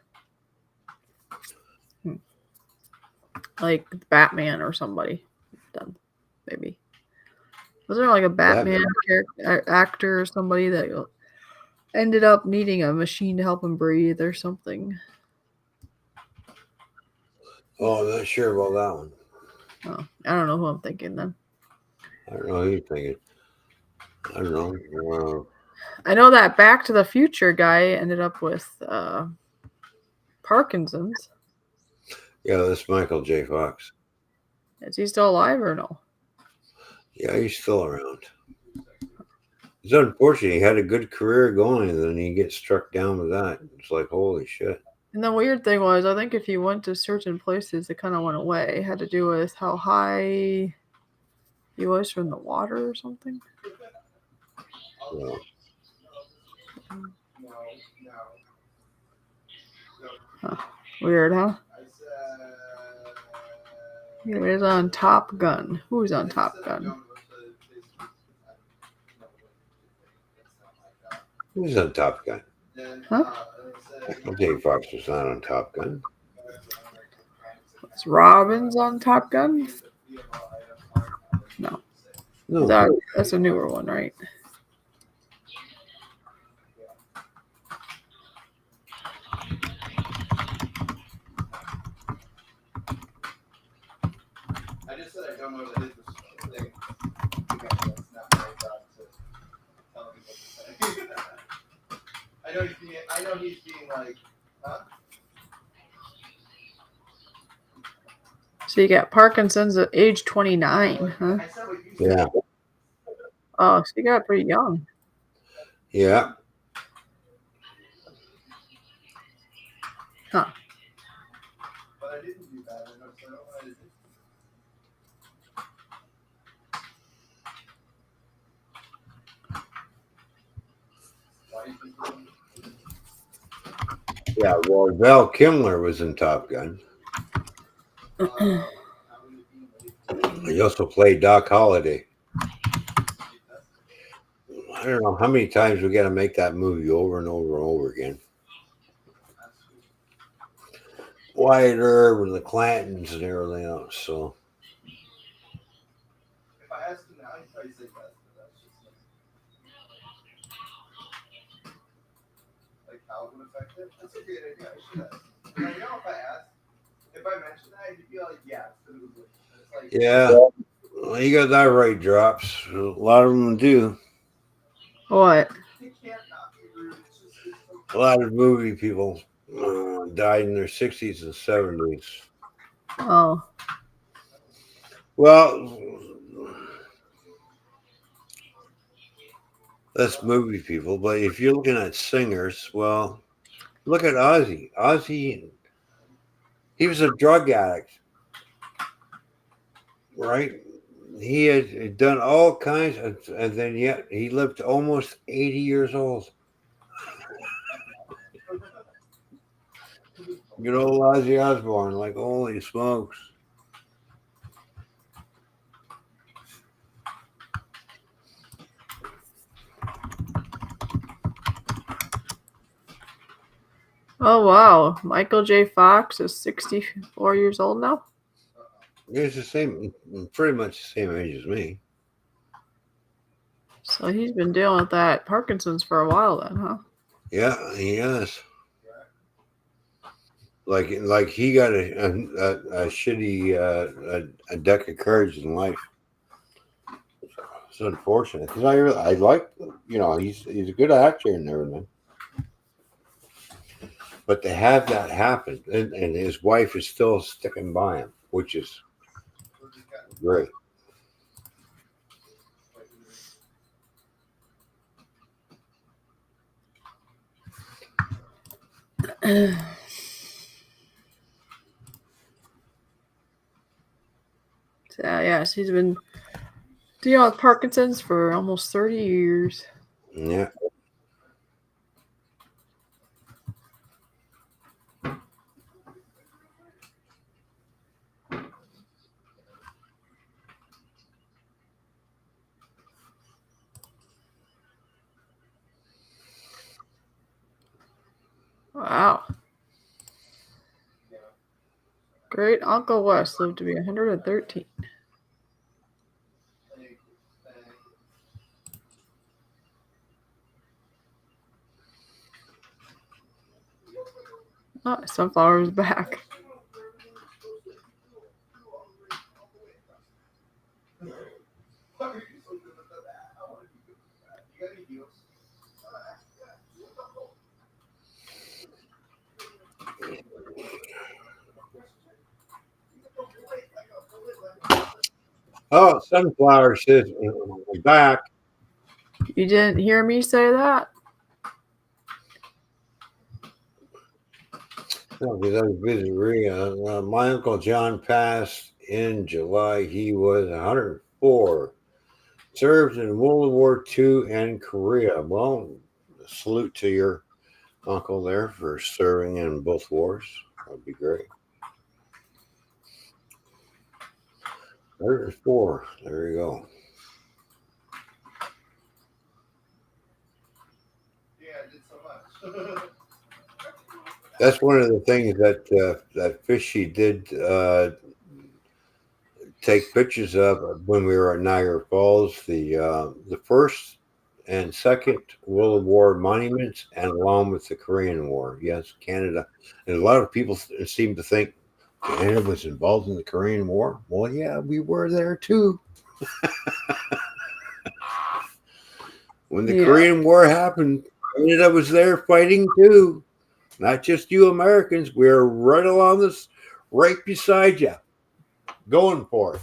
Like Batman or somebody. Done, maybe. Was there like a Batman actor or somebody that ended up needing a machine to help him breathe or something? Oh, I'm not sure about that one. Oh, I don't know who I'm thinking then. I don't know who you're thinking. I don't know. I know that Back to the Future guy ended up with Parkinson's. Yeah, that's Michael J. Fox. Is he still alive or no? Yeah, he's still around. It's unfortunate. He had a good career going, and then he gets struck down with that. It's like, holy shit. And the weird thing was, I think if you went to certain places, it kind of went away. It had to do with how high he was from the water or something. Yeah. Weird, huh? I said. He was on Top Gun. Who's on Top Gun? Who's on Top Gun? Huh? Dave Fox was not on Top Gun. Is Robbins on Top Gun? No. No. That's a newer one, right? I just said I don't know that his thing. It's not my job to tell him what to say. I know he's being like, huh? So you got Parkinson's at age 29, huh? I said what you said. Yeah. Oh, so you got pretty young. Yeah. Huh. But I didn't do that. I know, so I don't know what I did. Why do you think you're doing it? Yeah. Well, Val Kilmer was in Top Gun. How are you being late? He also played Doc Holliday. I don't know how many times we got to make that movie over and over and over again. Wyatt Earp and the Clantons and everything else. So If I asked him now, he'd probably say yes, but that's just like how it would affect it. That's a great idea. I should ask. And I know if I mentioned that, he'd be like, yeah, because it was like, it's like, yeah, well, you got that right, Drops. A lot of them do. What? they can't not be rude. It's just it's like, A lot of movie people died in their 60s and 70s. Oh, Well, that's movie people. But if you're looking at singers, well, look at Ozzy. Ozzy, he was a drug addict, right? He had done all kinds, and then yet he lived almost 80 years old. Good old Ozzy Osbourne, like holy smokes. oh wow! Michael J. Fox is 64 years old now. He's the same, pretty much the same age as me. So he's been dealing with that Parkinson's for a while then, huh? Yeah, he is. Like he got a shitty a deck of cards in life. It's unfortunate because I like, he's a good actor and everything. But to have that happen, and his wife is still sticking by him, which is great. So, yes, he's been dealing with Parkinson's for almost 30 years. Yeah. Wow. Great Uncle Wes lived to be 113. Oh, Sunflower's back. Why are you so good at that? I want to be good at that. You got any deals? Oh, Sunflower says back. You didn't hear me say that? No, because I was busy reading. My uncle John passed in July. He was 104. Served in World War II and Korea. Well, salute to your uncle there for serving in both wars. That'd be great. 104. There you go. Yeah, I did so much. That's one of the things that Fishy did take pictures of when we were at Niagara Falls. The first and second World War monuments, and along with the Korean War. Yes, Canada. And a lot of people seem to think Canada was involved in the Korean War. Well, yeah, we were there too. When the Yeah. Korean War happened, Canada was there fighting too. Not just you Americans. We're right along this, right beside you, going for it.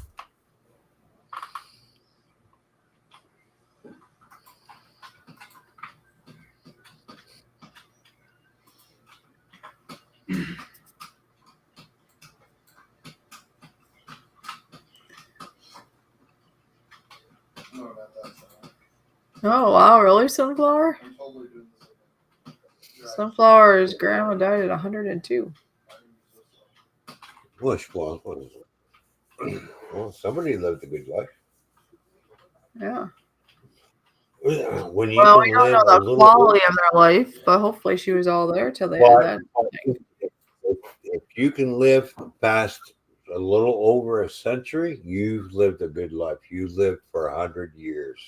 No, not that song. Oh wow, really, Sunflower? I'm totally doing this again. Sunflower's grandma died at 102. Well, somebody lived a good life. Yeah. When you Well, we can don't live know a the little quality of their life, but hopefully she was all there till they had that. if you can live past a little over a century, you've lived a good life. You lived for 100 years.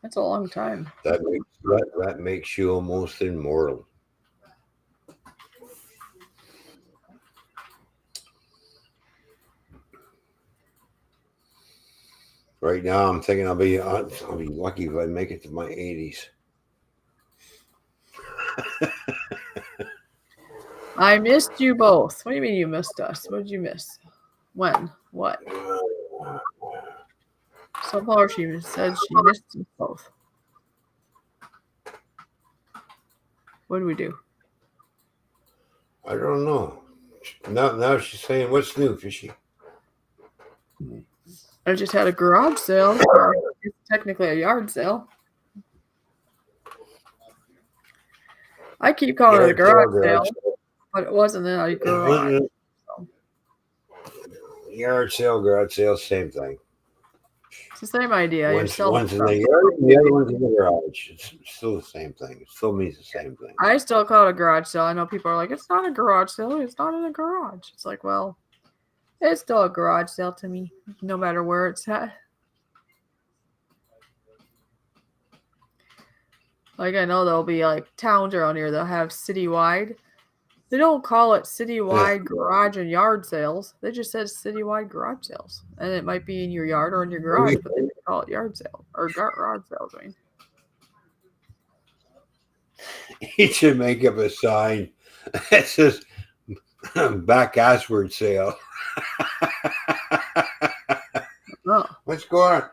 That's a long time. That makes you almost immortal. Right now, I'm thinking I'll be lucky if I make it to my 80s. I missed you both. What do you mean you missed us? What did you miss? When? What? Sunflower, she said she missed us both. What do we do? I don't know. Now she's saying, "What's new, Fishy?" I just had a garage sale. It's technically a yard sale. I keep calling it a garage sale, but it wasn't a garage. Yard sale, garage sale, same thing. It's the same idea. One's in the yard, and the other one's in the garage. It's still the same thing. It still means the same thing. I still call it a garage sale. I know people are like, it's not a garage sale. It's not in a garage. It's like, well, it's still a garage sale to me, no matter where it's at. Like, I know there'll be like towns around here that'll have citywide. They don't call it citywide garage and yard sales. They just said citywide garage sales. And it might be in your yard or in your garage, but they call it yard sale or garage sales. I mean, He should make up a sign that says back Ashford sale. oh, What's going on?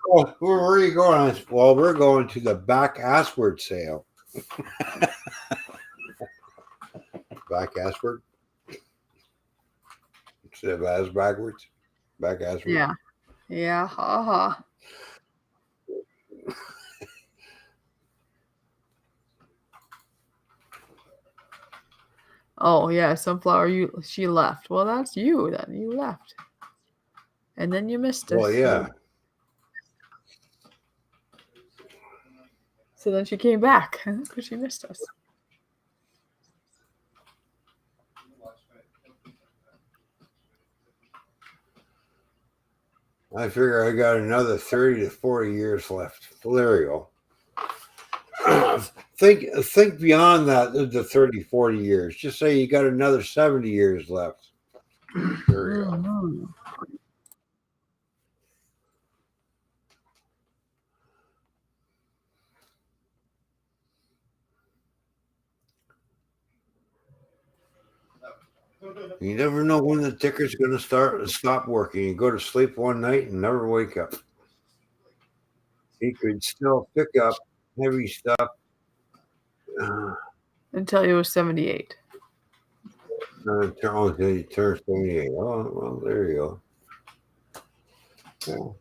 Oh, where are you going? Well, we're going to the back Ashford sale. Back Ashford? Instead of as backwards? Back Ashford? yeah. Yeah, haha. Oh yeah, Sunflower, she left. Well, that's you then. You left. And then you missed us. Well, yeah. So then she came back because she missed us. I figure I got another 30 to 40 years left. Well, there you go. Think beyond that, the 30, 40 years. Just say you got another 70 years left. There you go. You never know when the ticker's going to stop working. You go to sleep one night and never wake up. He could still pick up heavy stuff until he was 78. He turned 78. Oh, well, there you go. Yeah.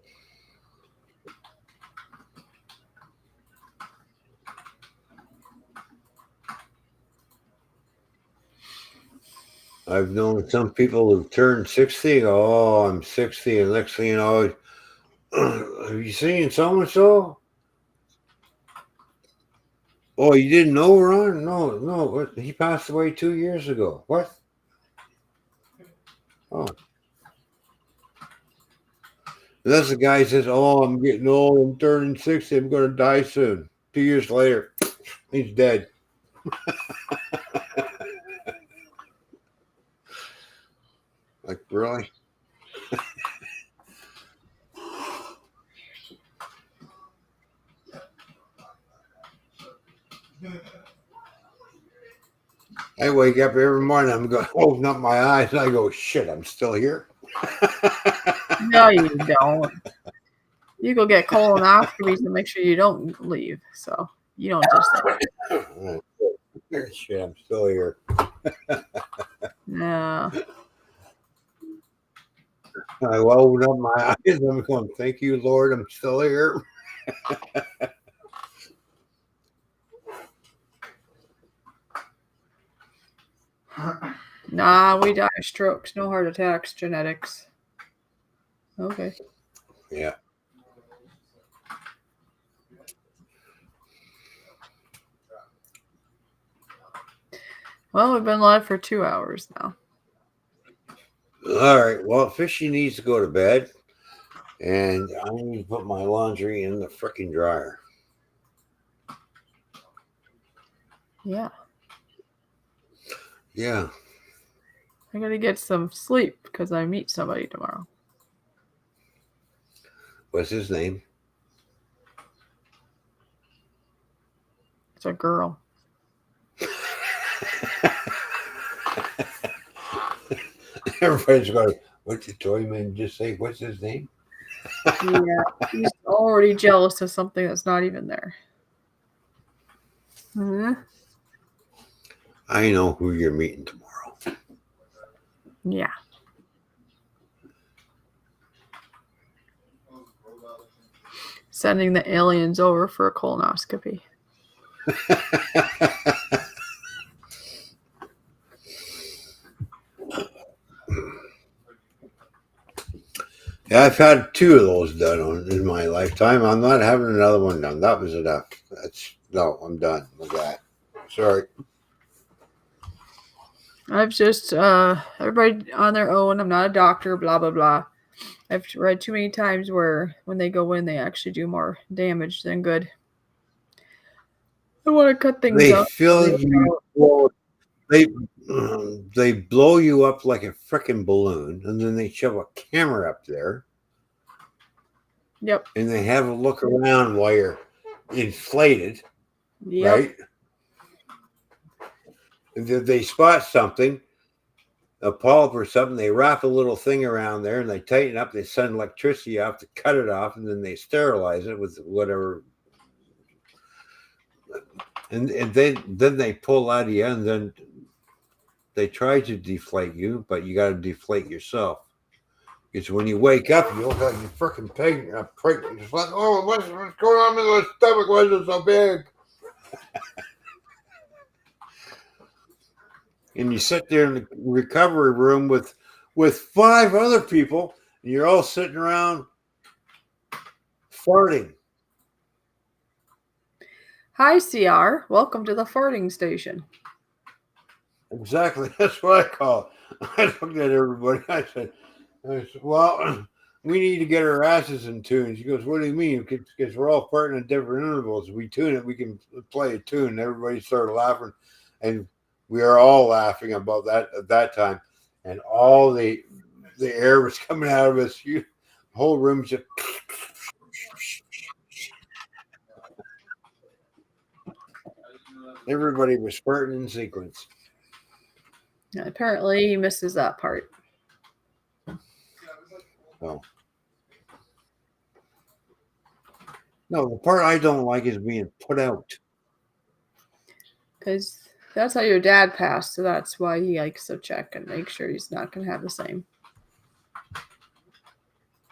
I've known some people who've turned 60. Oh, I'm 60. And next thing you know, have you seen so and so? Oh, you didn't know Ron? No, no. He passed away 2 years ago. What? Oh. And that's the guy who says, oh, I'm getting old. I'm turning 60. I'm going to die soon. 2 years later, he's dead. Like, really? I wake up every morning. I'm going, open up my eyes, and I go, shit, I'm still here. No, you don't. You go get colonoscopies and make sure you don't leave. So you don't just. Shit, I'm still here. Yeah. I open up my eyes. I'm going, thank you, Lord. I'm still here. Nah, we die of strokes, no heart attacks, genetics. Okay. Yeah. Well, we've been live for 2 hours now. All right. Well, Fishy needs to go to bed, and I need to put my laundry in the freaking dryer. Yeah. Yeah. I gotta get some sleep because I meet somebody tomorrow. What's his name? It's a girl. Everybody's going, what's the toy man just say? What's his name? Yeah, he's already jealous of something that's not even there. Mm-hmm. I know who you're meeting tomorrow. Yeah. Sending the aliens over for a colonoscopy. Yeah, I've had 2 of those done in my lifetime. I'm not having another one done. That was enough. I'm done with that. Sorry. I've just everybody on their own. I'm not a doctor, blah blah blah. I've read too many times where when they go in, they actually do more damage than good. I want to cut things They up. fill you. They blow you up like a freaking balloon, and then they shove a camera up there. Yep. And they have a look around while you're inflated. Yep. Right? And if they spot something, a polyp or something, they wrap a little thing around there and they tighten up. They send electricity off to cut it off, and then they sterilize it with whatever. And then they pull out of you, and then they try to deflate you, but you got to deflate yourself. Because when you wake up, you look like you're freaking pregnant. It's like, oh, what's going on in my stomach? Why is it so big? And you sit there in the recovery room with 5 other people, and you're all sitting around farting. Hi, CR. Welcome to the farting station. Exactly. That's what I call it. I looked at everybody. I said, well, we need to get our asses in tune. She goes, what do you mean? Because we're all farting at different intervals. We tune it. We can play a tune. Everybody started laughing. And we are all laughing about that at that time. And all the air was coming out of us. The whole room just... Everybody was farting in sequence. Apparently, he misses that part. Oh. No, the part I don't like is being put out. Because That's how your dad passed, so that's why he likes to check and make sure he's not going to have the same.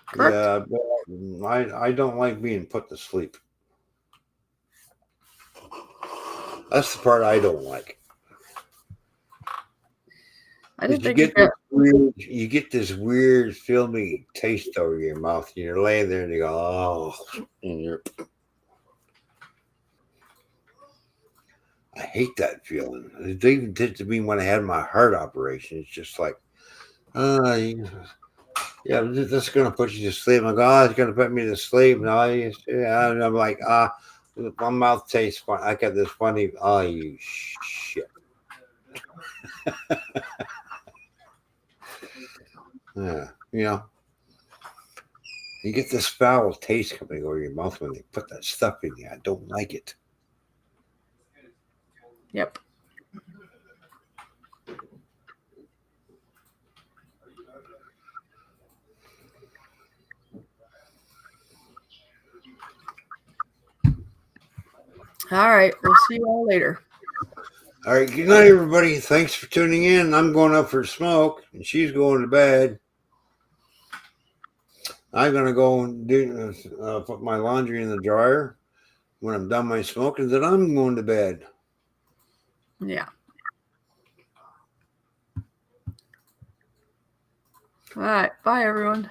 Correct? Yeah, but I don't like being put to sleep. That's the part I don't like. I didn't You think you get this weird filmy taste over your mouth, and you're laying there and you go, oh, and you're. I hate that feeling. It even did to me when I had my heart operation. It's just like, yeah, this is gonna put you to sleep. I go, oh, it's gonna put me to sleep. Yeah, and I'm like, my mouth tastes fun. I got this funny, oh, you shit. Yeah, you know, you get this foul taste coming over your mouth when they put that stuff in you. I don't like it. Yep. All right. We'll see you all later. All right, good night, everybody. Thanks for tuning in. I'm going up for a smoke, and she's going to bed. I'm gonna go and put my laundry in the dryer when I'm done my smoking. Then I'm going to bed. Yeah. All right. Bye, everyone.